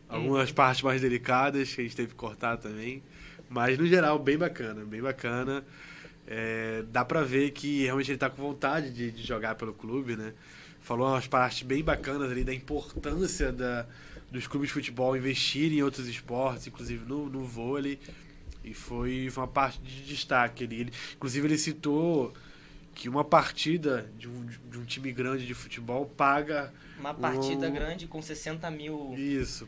algumas partes mais delicadas que a gente teve que cortar também. Mas, no geral, bem bacana, bem bacana. dá pra ver que realmente ele tá com vontade de jogar pelo clube, né? Falou umas partes bem bacanas ali da importância dos clubes de futebol investirem em outros esportes, inclusive no vôlei. E foi uma parte de destaque. Inclusive ele citou que uma partida de um time grande de futebol paga... Uma partida grande com 60 mil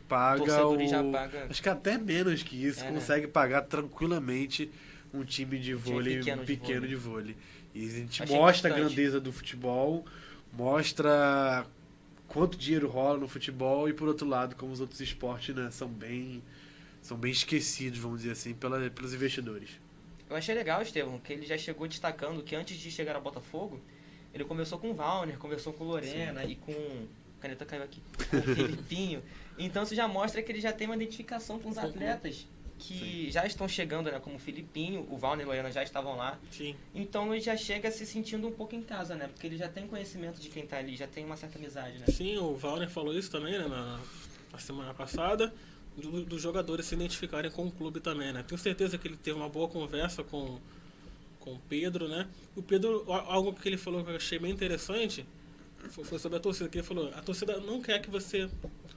paga torcedores já paga. Acho que até menos que isso, consegue pagar tranquilamente um time de vôlei pequeno de vôlei. E a gente mostra a grandeza do futebol, mostra quanto dinheiro rola no futebol e, por outro lado, como os outros esportes, né, são bem esquecidos, vamos dizer assim, pelos investidores. Eu achei legal, Estevão, que ele já chegou destacando que antes de chegar ao Botafogo, ele conversou com o Valner, conversou com o Lorena e com... A caneta caiu aqui. Com o Felipinho. Então isso já mostra que ele já tem uma identificação com os atletas que já estão chegando, né? Como o Felipinho, o Valner e o Lorena já estavam lá. Sim. Então ele já chega se sentindo um pouco em casa, né? Porque ele já tem conhecimento de quem está ali, já tem uma certa amizade, né? Sim, o Valner falou isso também, né? Na semana passada. Dos jogadores se identificarem com o clube também, né? Tenho certeza que ele teve uma boa conversa com o Pedro, né? O Pedro, algo que ele falou que eu achei bem interessante, foi sobre a torcida, que ele falou, a torcida não quer que você...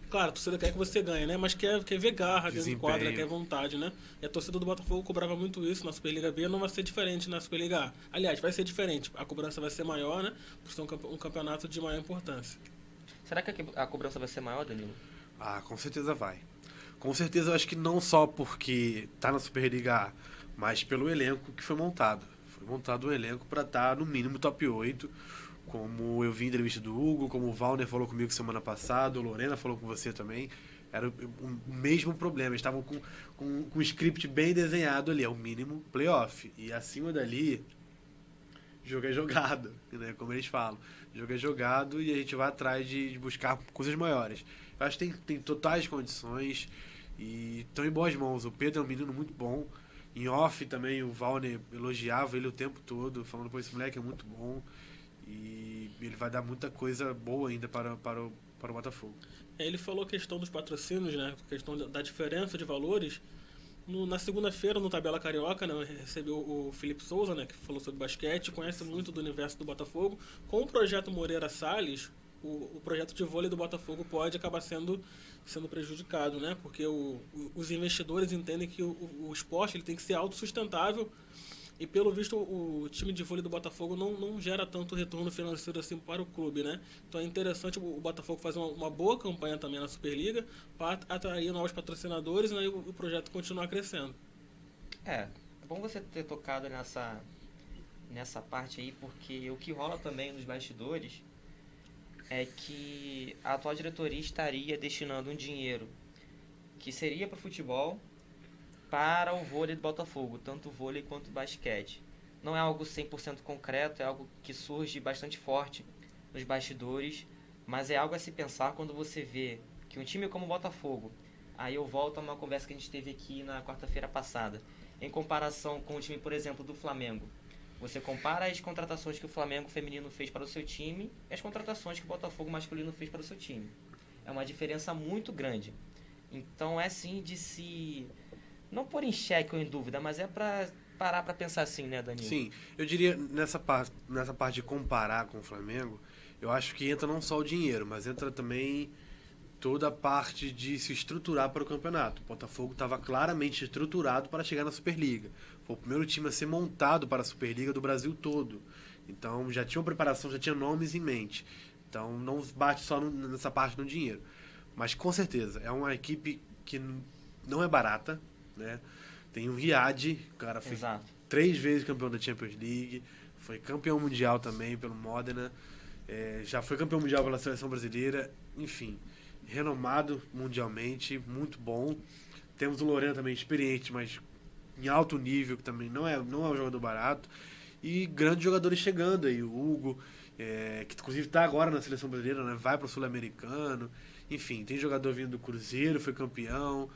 Claro, a torcida quer que você ganhe, né? Mas quer ver garra dentro do quadro, quer vontade, né? E a torcida do Botafogo cobrava muito isso na Superliga B, não vai ser diferente na Superliga A. Aliás, vai ser diferente, a cobrança vai ser maior, né? Por ser um campeonato de maior importância. Será que a cobrança vai ser maior, Danilo? Ah, com certeza vai. Com certeza eu acho que não só porque tá na Superliga A, mas pelo elenco que foi montado. Foi montado um elenco para estar no mínimo top 8, como eu vi em entrevista do Hugo, como o Valner falou comigo semana passada, o Lorena falou com você também. Era o mesmo problema, eles estavam com um script bem desenhado ali, é o mínimo playoff. E acima dali, jogo é jogado, né? Como eles falam. Jogo é jogado e a gente vai atrás de buscar coisas maiores. Eu acho que tem totais condições e estão em boas mãos. O Pedro é um menino muito bom. Em off também o Valner elogiava ele o tempo todo, falando, pô, esse moleque é muito bom e ele vai dar muita coisa boa ainda para o Botafogo. Ele falou a questão dos patrocínios, né? A questão da diferença de valores. Na segunda-feira, no Tabela Carioca, né, recebeu o Felipe Souza, né, que falou sobre basquete, conhece muito do universo do Botafogo. Com o projeto Moreira Salles, o projeto de vôlei do Botafogo pode acabar sendo prejudicado, né? Porque os investidores entendem que o esporte ele tem que ser autossustentável e, pelo visto, o time de vôlei do Botafogo não gera tanto retorno financeiro assim para o clube, né? Então é interessante o Botafogo fazer uma boa campanha também na Superliga para atrair novos patrocinadores, né, e o projeto continuar crescendo. É bom você ter tocado nessa parte aí, porque o que rola também nos bastidores é que a atual diretoria estaria destinando um dinheiro que seria para o futebol para o vôlei do Botafogo, tanto o vôlei quanto o basquete. Não é algo 100% concreto, é algo que surge bastante forte nos bastidores, mas é algo a se pensar quando você vê que um time como o Botafogo, aí eu volto a uma conversa que a gente teve aqui na quarta-feira passada, em comparação com o time, por exemplo, do Flamengo. Você compara as contratações que o Flamengo feminino fez para o seu time e as contratações que o Botafogo masculino fez para o seu time. É uma diferença muito grande. Então é sim de se... não pôr em xeque ou em dúvida, mas é para parar para pensar assim, né, Danilo? Sim, eu diria nessa parte de comparar com o Flamengo, eu acho que entra não só o dinheiro, mas entra também toda a parte de se estruturar para o campeonato. O Botafogo estava claramente estruturado para chegar na Superliga. Foi o primeiro time a ser montado para a Superliga do Brasil todo. Então já tinha uma preparação, já tinha nomes em mente. Então não bate só nessa parte do dinheiro. Mas com certeza, é uma equipe que não é barata, né? Tem o Riad, o cara foi 3 vezes campeão da Champions League, foi campeão mundial também pelo Modena, já foi campeão mundial pela seleção brasileira, enfim, renomado mundialmente, muito bom. Temos o Lorena também experiente, mas em alto nível, que também não é um jogador barato, e grandes jogadores chegando aí, o Hugo, que inclusive está agora na seleção brasileira, né? Vai para o Sul-Americano, enfim, tem jogador vindo do Cruzeiro, foi campeão.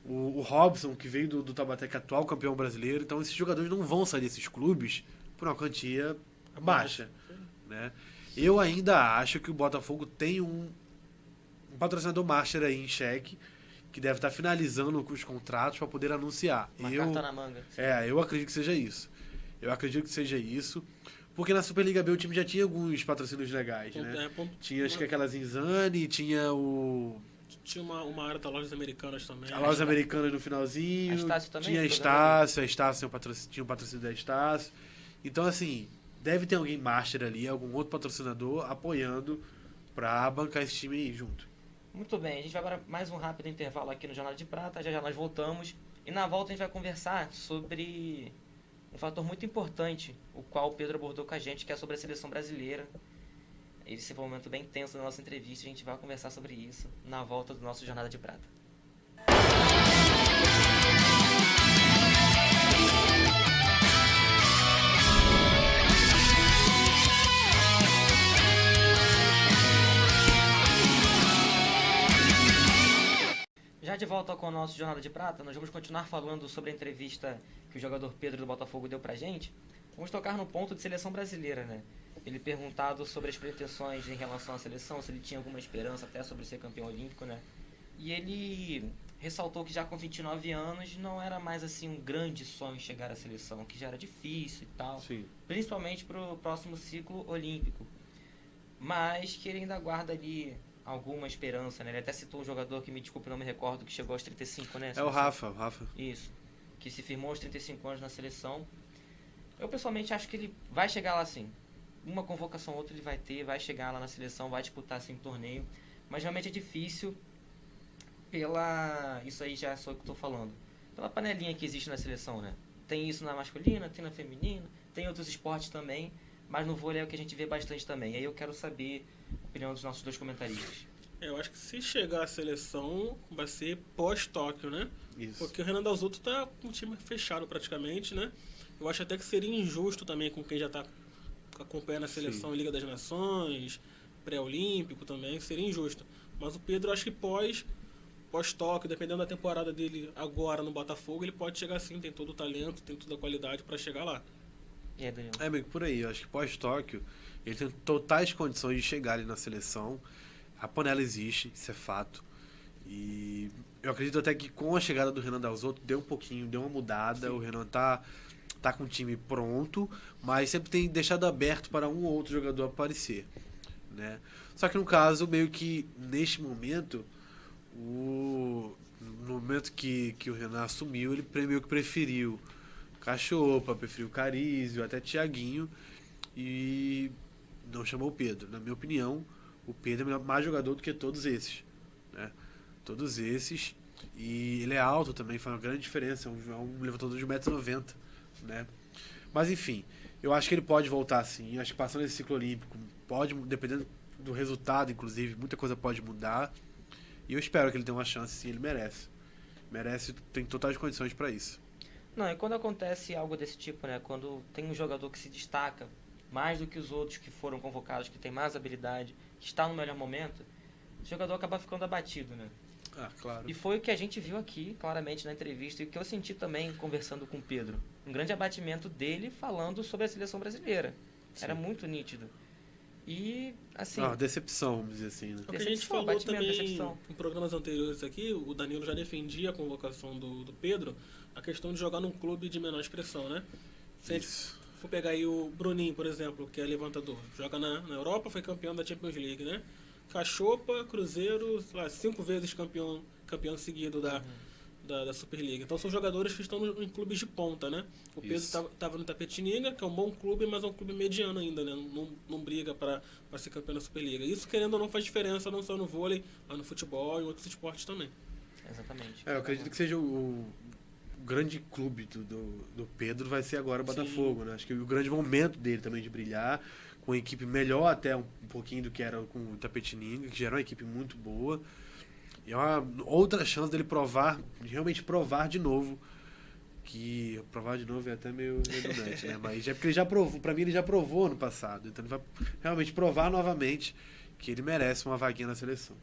O Robson, que veio do Taubaté, que é atual campeão brasileiro. Então, esses jogadores não vão sair desses clubes por uma quantia baixa, né? Eu ainda acho que o Botafogo tem um patrocinador master aí em xeque, que deve estar finalizando os contratos para poder anunciar. Uma carta na manga. Eu acredito que seja isso. Eu acredito que seja isso. Porque na Superliga B o time já tinha alguns patrocínios legais, né? Tinha, acho que aquela Zinzane, tinha o... Tinha uma área da Lojas Americanas também. A Lojas Americanas no finalzinho. A Estácio também? Tinha a Estácio tinha um patrocínio da Estácio. Então, assim, deve ter alguém master ali, algum outro patrocinador apoiando pra bancar esse time aí junto. Muito bem, a gente vai agora mais um rápido intervalo aqui no Jornada de Prata, já nós voltamos. E na volta a gente vai conversar sobre um fator muito importante, o qual o Pedro abordou com a gente, que é sobre a seleção brasileira. Esse foi um momento bem tenso da nossa entrevista, a gente vai conversar sobre isso na volta do nosso Jornada de Prata. Já de volta com o nosso Jornada de Prata, nós vamos continuar falando sobre a entrevista que o jogador Pedro do Botafogo deu pra gente. Vamos tocar no ponto de seleção brasileira, né? Ele perguntado sobre as pretensões em relação à seleção, se ele tinha alguma esperança até sobre ser campeão olímpico, né? E ele ressaltou que já com 29 anos não era mais assim um grande sonho chegar à seleção, que já era difícil e tal, Sim. principalmente pro próximo ciclo olímpico. Mas que ele ainda guarda ali alguma esperança, né? Ele até citou um jogador que, me desculpe, não me recordo, que chegou aos 35, né? É o Rafa. Isso. Que se firmou aos 35 anos na seleção. Eu, pessoalmente, acho que ele vai chegar lá sim. Uma convocação ou outra ele vai ter, vai chegar lá na seleção, vai disputar assim um torneio. Mas realmente é difícil pela... Isso aí já sou eu que estou falando. Pela panelinha que existe na seleção, né? Tem isso na masculina, tem na feminina, tem outros esportes também. Mas no vôlei é o que a gente vê bastante também. E aí eu quero saber a opinião dos nossos dois comentaristas. Eu acho que se chegar à seleção, vai ser pós-Tóquio, né? Isso. Porque o Renan Dalzotto tá com o time fechado praticamente, né? Eu acho até que seria injusto também com quem já tá acompanhando a seleção em Liga das Nações, pré-olímpico também, seria injusto. Mas o Pedro, acho que pós-Tóquio, dependendo da temporada dele agora no Botafogo, ele pode chegar sim, tem todo o talento, tem toda a qualidade para chegar lá. E aí, Daniel? É meio que por aí. Eu acho que pós-Tóquio ele tem totais condições de chegar ali na seleção. A panela existe, isso é fato. E eu acredito até que com a chegada do Renan Dalzotto deu uma mudada. Sim. O Renan tá com o time pronto, mas sempre tem deixado aberto para um ou outro jogador aparecer, né? Só que no caso, meio que neste momento, no momento que o Renan assumiu, ele meio que preferiu Cachopa, preferiu Carizio, até Thiaguinho, e não chamou o Pedro. Na minha opinião, o Pedro é mais jogador do que todos esses, né? Todos esses. E ele é alto também, faz uma grande diferença. É um levantador de 1,90 m, né? Mas enfim, eu acho que ele pode voltar sim. Eu acho que passando esse ciclo olímpico, pode, dependendo do resultado, inclusive, muita coisa pode mudar. E eu espero que ele tenha uma chance, sim, ele merece. Merece, tem totais condições para isso. Não, e quando acontece algo desse tipo, né? Quando tem um jogador que se destaca mais do que os outros que foram convocados, que tem mais habilidade, que está no melhor momento, o jogador acaba ficando abatido, né? Ah, claro. E foi o que a gente viu aqui, claramente, na entrevista, e o que eu senti também conversando com o Pedro. Um grande abatimento dele falando sobre a seleção brasileira. Sim. Era muito nítido. E, assim... decepção, vamos dizer assim, né? O que a gente falou também em programas anteriores aqui, o Danilo já defendia a convocação do Pedro, a questão de jogar num clube de menor expressão, né? Se a gente for pegar aí o Bruninho, por exemplo, que é levantador, joga na Europa, foi campeão da Champions League, né? Cachopa, Cruzeiro, 5 vezes campeão seguido da Superliga. Então são jogadores que estão em clubes de ponta, né? O Pedro estava no Itapetininga, que é um bom clube, mas é um clube mediano ainda, né? Não briga para ser campeão da Superliga. Isso, querendo ou não, faz diferença não só no vôlei, mas no futebol e em outros esportes também. Exatamente. Eu acredito que seja o grande clube do Pedro vai ser agora o Botafogo, né? Acho que o grande momento dele também de brilhar, com uma equipe melhor até um pouquinho do que era com o Itapetininga, que já era uma equipe muito boa. E é uma outra chance dele realmente provar de novo, que provar de novo é até meio redundante, né? Mas é porque ele já provou, pra mim ele já provou no passado, então ele vai realmente provar novamente que ele merece uma vaguinha na seleção.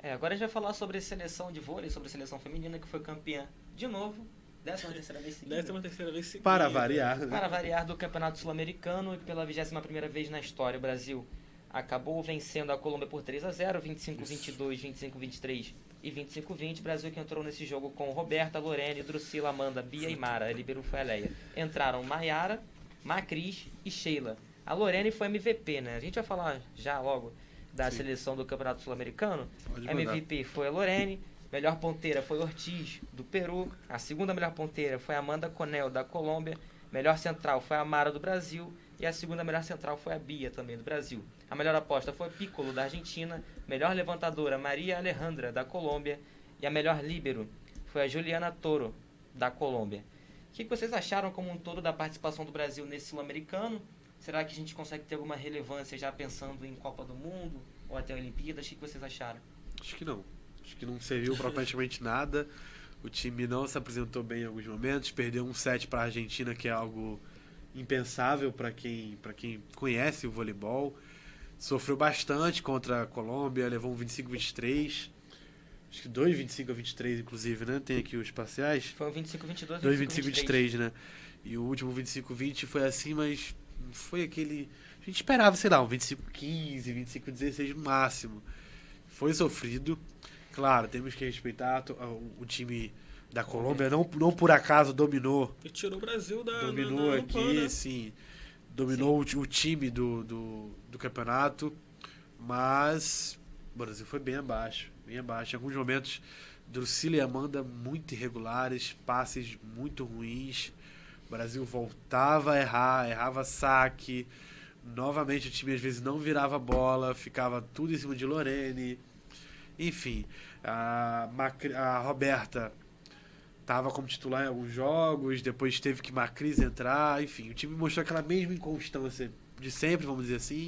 Agora a gente vai falar sobre a seleção de vôlei, sobre a seleção feminina, que foi campeã de novo, 13ª vez seguida. 13ª vez seguida. Para variar, né? Para variar, do Campeonato Sul-Americano, e pela 21ª vez na história, o Brasil acabou vencendo a Colômbia por 3-0, 25-22, 25-23 e 25-20. Brasil que entrou nesse jogo com Roberta, Lorene, Drusila, Amanda, Bia e Mara. A libero foi a Leia. Entraram Maiara, Macris e Sheila. A Lorene foi MVP, né? A gente vai falar já logo da seleção do Campeonato Sul-Americano. A MVP foi a Lorene. Melhor ponteira foi Ortiz, do Peru. A segunda melhor ponteira foi Amanda Conel, da Colômbia. Melhor central foi a Mara, do Brasil. E a segunda melhor central foi a Bia, também do Brasil. A melhor aposta foi Piccolo, da Argentina. Melhor levantadora, Maria Alejandra, da Colômbia. E a melhor líbero foi a Juliana Toro, da Colômbia. O que vocês acharam como um todo da participação do Brasil nesse Sul-Americano? Será que a gente consegue ter alguma relevância já pensando em Copa do Mundo ou até Olimpíadas? O que vocês acharam? Acho que não. Acho que não serviu para praticamente nada. O time não se apresentou bem em alguns momentos. Perdeu um set para a Argentina, que é algo impensável para quem conhece o voleibol. Sofreu bastante contra a Colômbia, levou um 25-23. Acho que 2 25-23, inclusive, né? Tem aqui os parciais. Foi um 25-22, 2 25-23, né? E o último 25-20 foi assim, mas foi aquele... A gente esperava, sei lá, um 25-15, 25-16 no máximo. Foi sofrido. Claro, temos que respeitar o time da Colômbia. Não por acaso dominou. E tirou o Brasil da... Dominou na aqui, Pan, né? sim. Dominou o time do campeonato. Mas o Brasil foi bem abaixo. Bem abaixo. Em alguns momentos, Drusila e Amanda muito irregulares. Passes muito ruins. O Brasil voltava a errar. Errava saque. Novamente o time às vezes não virava bola. Ficava tudo em cima de Lorene. Enfim, a Roberta estava como titular em alguns jogos, depois teve que Macris entrar, enfim, o time mostrou aquela mesma inconstância de sempre, vamos dizer assim.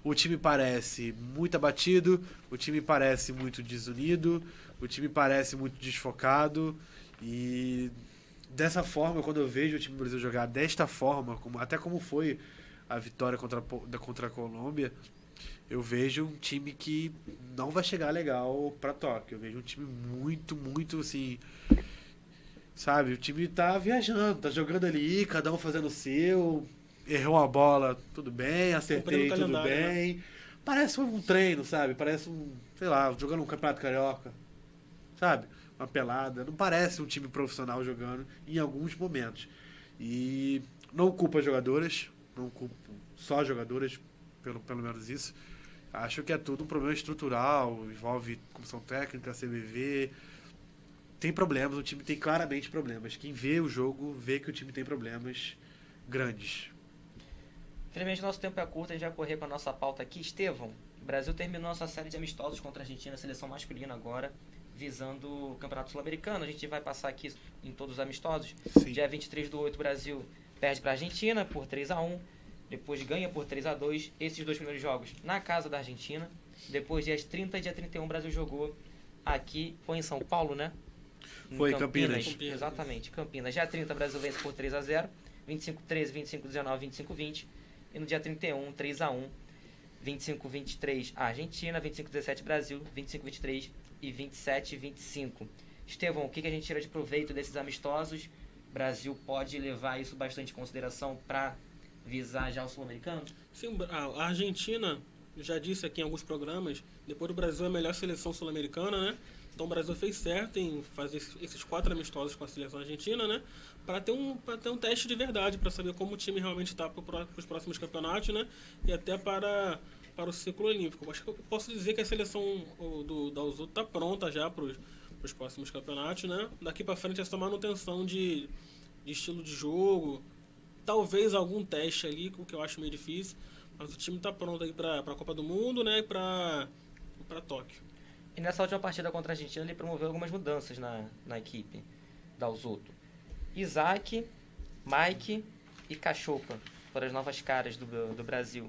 O time parece muito abatido, o time parece muito desunido, o time parece muito desfocado, e dessa forma, quando eu vejo o time do Brasil jogar desta forma, até como foi a vitória contra a Colômbia, eu vejo um time que não vai chegar legal pra Tóquio. Eu vejo um time muito, muito assim... Sabe, o time tá viajando, tá jogando ali, cada um fazendo o seu. Errou a bola, tudo bem, acertei, tudo bem. Né? Parece um treino, sabe? Parece sei lá, jogando um campeonato carioca. Sabe? Uma pelada. Não parece um time profissional jogando em alguns momentos. E não culpo as jogadoras, não culpo só as jogadoras, pelo menos isso. Acho que é tudo um problema estrutural, envolve comissão técnica, CBV. Tem problemas, o time tem claramente problemas. Quem vê o jogo vê que o time tem problemas grandes. Infelizmente, nosso tempo é curto, a gente vai correr com a nossa pauta aqui. Estevão, o Brasil terminou nossa série de amistosos contra a Argentina, seleção masculina agora, visando o Campeonato Sul-Americano. A gente vai passar aqui em todos os amistosos. Sim. Dia 23/8, o Brasil perde para a Argentina por 3-1. Depois ganha por 3-2, esses dois primeiros jogos na casa da Argentina. Depois, dias 30 e dia 31, o Brasil jogou aqui, foi em São Paulo, né? Foi em Campinas. Exatamente, Campinas. Dia 30, o Brasil vence por 3-0, 25-13, 25-19, 25-20. E no dia 31, 3-1, 25-23, Argentina, 25-17, Brasil, 25-23 e 27-25. Estevão, o que a gente tira de proveito desses amistosos? O Brasil pode levar isso bastante em consideração para visar já o Sul-Americano? Sim, a Argentina, já disse aqui em alguns programas, depois do Brasil é a melhor seleção sul-americana, né? Então o Brasil fez certo em fazer esses 4 amistosos com a seleção argentina, né? Para ter um teste de verdade, para saber como o time realmente está para os próximos campeonatos, né? E até para o ciclo olímpico. Acho que eu posso dizer que a seleção da Usul está pronta já para os próximos campeonatos, né? Daqui para frente é só manutenção de estilo de jogo, talvez algum teste ali, o que eu acho meio difícil, mas o time está pronto aí para a Copa do Mundo, né? E para Tóquio. E nessa última partida contra a Argentina, ele promoveu algumas mudanças na equipe da Usoto. Isaac, Mike e Cachopa foram as novas caras do Brasil.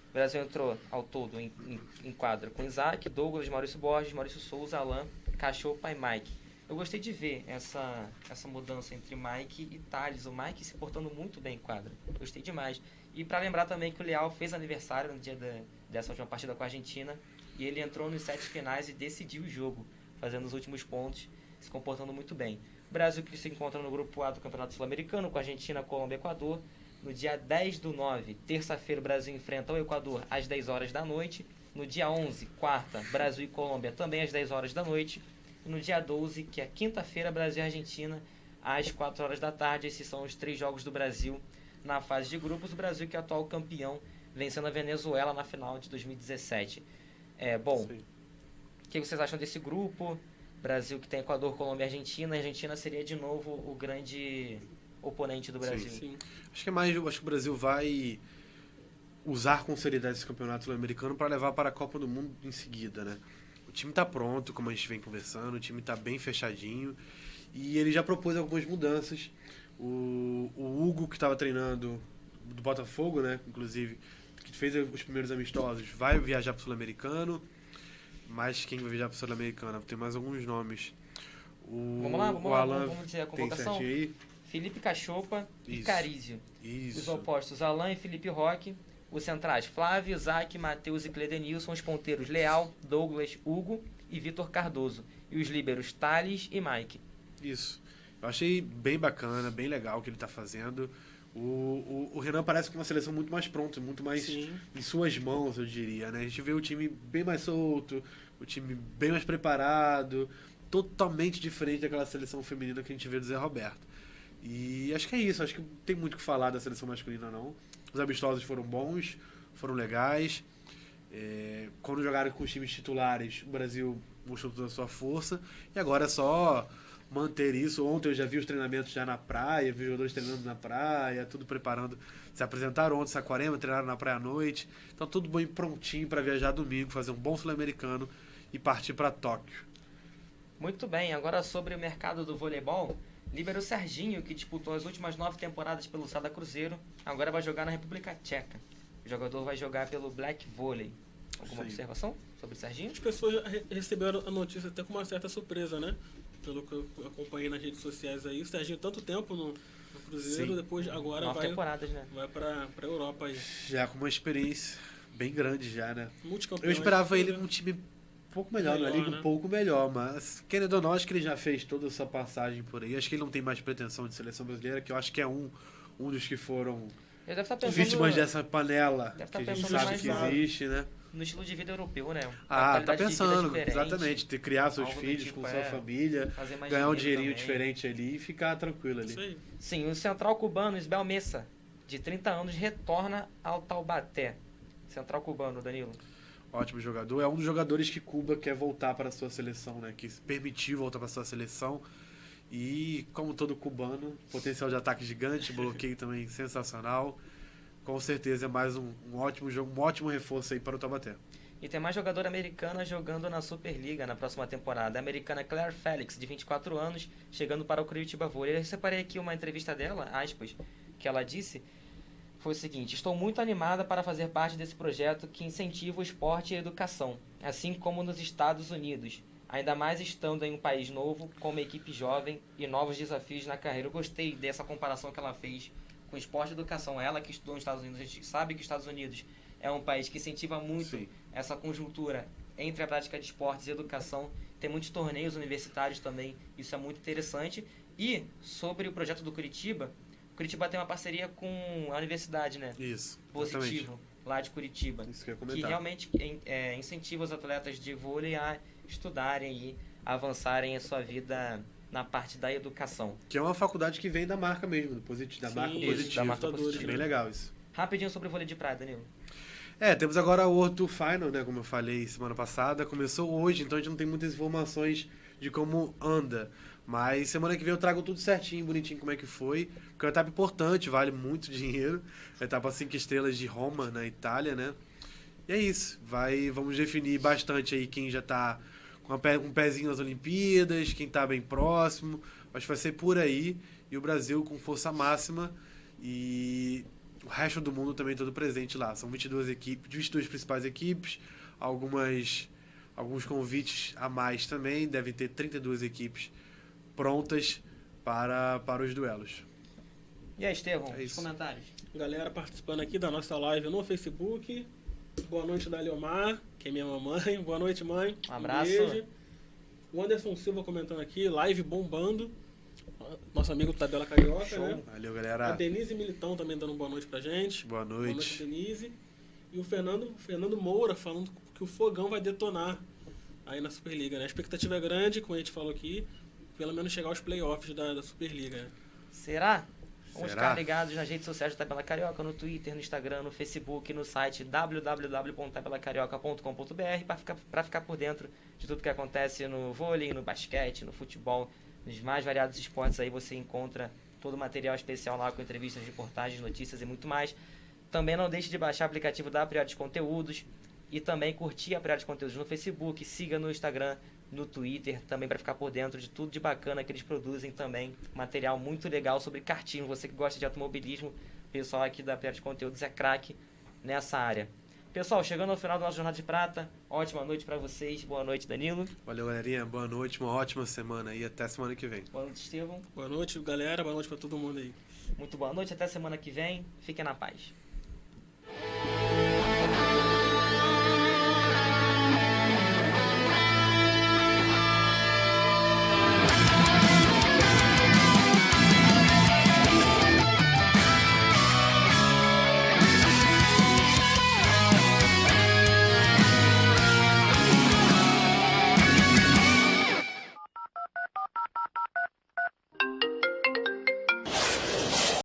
O Brasil entrou ao todo em quadra com Isaac, Douglas, Maurício Borges, Maurício Souza, Alain, Cachopa e Mike. Eu gostei de ver essa mudança entre Mike e Thales. O Mike se portando muito bem em quadra. Gostei demais. E para lembrar também que o Leal fez aniversário no dia dessa última partida com a Argentina. E ele entrou nos 7 finais e decidiu o jogo, fazendo os últimos pontos, se comportando muito bem. O Brasil que se encontra no grupo A do Campeonato Sul-Americano, com a Argentina, Colômbia e Equador. No dia 10/9, terça-feira, o Brasil enfrenta o Equador às 10 horas da noite. No dia 11, quarta, Brasil e Colômbia também às 10 horas da noite. E no dia 12, que é quinta-feira, Brasil e Argentina, às 4 horas da tarde. Esses são os 3 jogos do Brasil na fase de grupos. O Brasil, que é atual campeão, vencendo a Venezuela na final de 2017. Bom, Sim. o que vocês acham desse grupo? Brasil, que tem Equador, Colômbia e Argentina. A Argentina seria de novo o grande oponente do Brasil. Sim. Acho que o Brasil vai usar com seriedade esse campeonato sul-americano para levar para a Copa do Mundo em seguida, né? O time está pronto, como a gente vem conversando, o time está bem fechadinho e ele já propôs algumas mudanças. O Hugo, que estava treinando do Botafogo, né? Inclusive, que fez os primeiros amistosos, vai viajar para o Sul-Americano. Mas quem vai viajar para o Sul-Americano? Tem mais alguns nomes. Vamos lá, vamos dizer a tem convocação. certinho aí? Felipe Cachopa e Isso. Carizio. Os Isso. opostos, Alain e Felipe Roque. Os centrais, Flávio, Isaac, Matheus e Cledenilson. Os ponteiros, Leal, Douglas, Hugo e Vitor Cardoso. E os líberos, Thales e Mike. Isso. Eu achei bem bacana, bem legal o que ele está fazendo. O Renan parece com uma seleção muito mais pronta, muito mais Sim. em suas mãos, eu diria, né? A gente vê o time bem mais solto, o time bem mais preparado, totalmente diferente daquela seleção feminina que a gente vê do Zé Roberto. E acho que é isso, acho que não tem muito o que falar da seleção masculina, não. Os amistosos foram bons, foram legais. Quando jogaram com os times titulares, o Brasil mostrou toda a sua força. E agora é só manter isso. Ontem eu já vi os treinamentos já na praia, vi os jogadores treinando na praia, tudo preparando. Se apresentaram ontem em Saquarema, treinaram na praia à noite. Então tudo bem prontinho para viajar domingo, fazer um bom sul-americano e partir para Tóquio. Muito bem, agora sobre o mercado do voleibol. Líbero Serginho, que disputou as últimas 9 temporadas pelo Sada Cruzeiro, agora vai jogar na República Tcheca. O jogador vai jogar pelo Black Volley. Alguma Sim. observação sobre o Serginho? As pessoas receberam a notícia até com uma certa surpresa, né? Pelo que eu acompanhei nas redes sociais aí. O Serginho tanto tempo no Cruzeiro, Sim. depois agora 9 temporadas, né? vai pra Europa aí. Já com uma experiência bem grande já, né? Multicampeão. Eu esperava ele num time um pouco melhor, na Melhor, liga né? um pouco melhor, mas querendo ou não, acho que ele já fez toda essa passagem por aí. Acho que ele não tem mais pretensão de seleção brasileira, que eu acho que é um dos que foram Ele deve estar pensando vítimas dessa panela Deve que tá a gente pensando sabe mais que na- existe, né? no estilo de vida europeu, né? Uma Ah, tá qualidade de vida pensando, diferente, exatamente, ter criar seus algo do filhos tipo, com sua é, família, fazer mais ganhar um dinheiro dinheirinho também. diferente ali e ficar tranquilo ali. Isso aí. Sim, o central cubano Isbel Messa, de 30 anos, retorna ao Taubaté. Central cubano, Danilo. Ótimo jogador. É um dos jogadores que Cuba quer voltar para a sua seleção, né? Que permitiu voltar para a sua seleção. E, como todo cubano, potencial de ataque gigante, bloqueio também sensacional. Com certeza é mais um ótimo jogo, um ótimo reforço aí para o Taubaté. E tem mais jogadora americana jogando na Superliga na próxima temporada. A americana Claire Felix, de 24 anos, chegando para o Curitiba Vôlei. Eu separei aqui uma entrevista dela, aspas, que ela disse, foi o seguinte: estou muito animada para fazer parte desse projeto que incentiva o esporte e a educação, assim como nos Estados Unidos. Ainda mais estando em um país novo, com uma equipe jovem e novos desafios na carreira. Eu gostei dessa comparação que ela fez com esporte e educação. Ela que estudou nos Estados Unidos, a gente sabe que os Estados Unidos é um país que incentiva muito Sim. essa conjuntura entre a prática de esportes e educação. Tem muitos torneios universitários também, isso é muito interessante. E sobre o projeto do Curitiba, o Curitiba tem uma parceria com a universidade, né? Isso, Positivo, lá de Curitiba. Isso que eu ia Que comentar. realmente incentiva os atletas de vôlei a estudarem e avançarem a sua vida na parte da educação. Que é uma faculdade que vem da marca mesmo, da Sim, marca isso, positiva. da marca Lutadores, positiva. Bem legal isso. Rapidinho sobre o vôlei de praia, Danilo. Temos agora o World Tour Final, né? Como eu falei semana passada. Começou hoje, então a gente não tem muitas informações de como anda. Mas semana que vem eu trago tudo certinho, bonitinho, como é que foi. Porque é uma etapa importante, vale muito dinheiro. A etapa 5 estrelas de Roma, na Itália, né? E é isso. Vamos definir bastante aí quem já tá com um pezinho nas Olimpíadas, quem tá bem próximo. Acho que vai ser por aí. E o Brasil com força máxima. E o resto do mundo também todo presente lá. São 22 equipes, 22 principais equipes, alguns convites a mais também. Devem ter 32 equipes prontas para os duelos. E aí, Estevão, É os isso. comentários? Galera participando aqui da nossa live no Facebook. Boa noite da Leomar, que é minha mamãe. Boa noite, mãe. Um abraço. Beijo. O Anderson Silva comentando aqui, live bombando. Nosso amigo Tabela Carioca, Show. né? Valeu, A galera. Denise Militão também dando boa noite pra gente. Boa Boa noite, noite. Denise. E o Fernando Moura falando que o fogão vai detonar aí na Superliga, né? A expectativa é grande, como a gente falou aqui, pelo menos chegar aos playoffs da Superliga, né? Será? Vamos Será? ficar ligados nas redes sociais do Tabela Carioca, no Twitter, no Instagram, no Facebook, no site www.tabelacarioca.com.br para ficar por dentro de tudo que acontece no vôlei, no basquete, no futebol, nos mais variados esportes. Aí você encontra todo o material especial lá com entrevistas, reportagens, notícias e muito mais. Também não deixe de baixar o aplicativo da Priorities Conteúdos e também curtir a Priorities Conteúdos no Facebook, siga no Instagram, no Twitter, também para ficar por dentro de tudo de bacana que eles produzem também. Material muito legal sobre karting. Você que gosta de automobilismo, o pessoal aqui da Priorities Conteúdos é craque nessa área. Pessoal, chegando ao final do nosso Jornada de Prata, ótima noite para vocês. Boa noite, Danilo. Valeu, galerinha. Boa noite, uma ótima semana e até semana que vem. Boa noite, Estevão. Boa noite, galera. Boa noite pra todo mundo aí. Muito boa noite, até semana que vem. Fiquem na paz.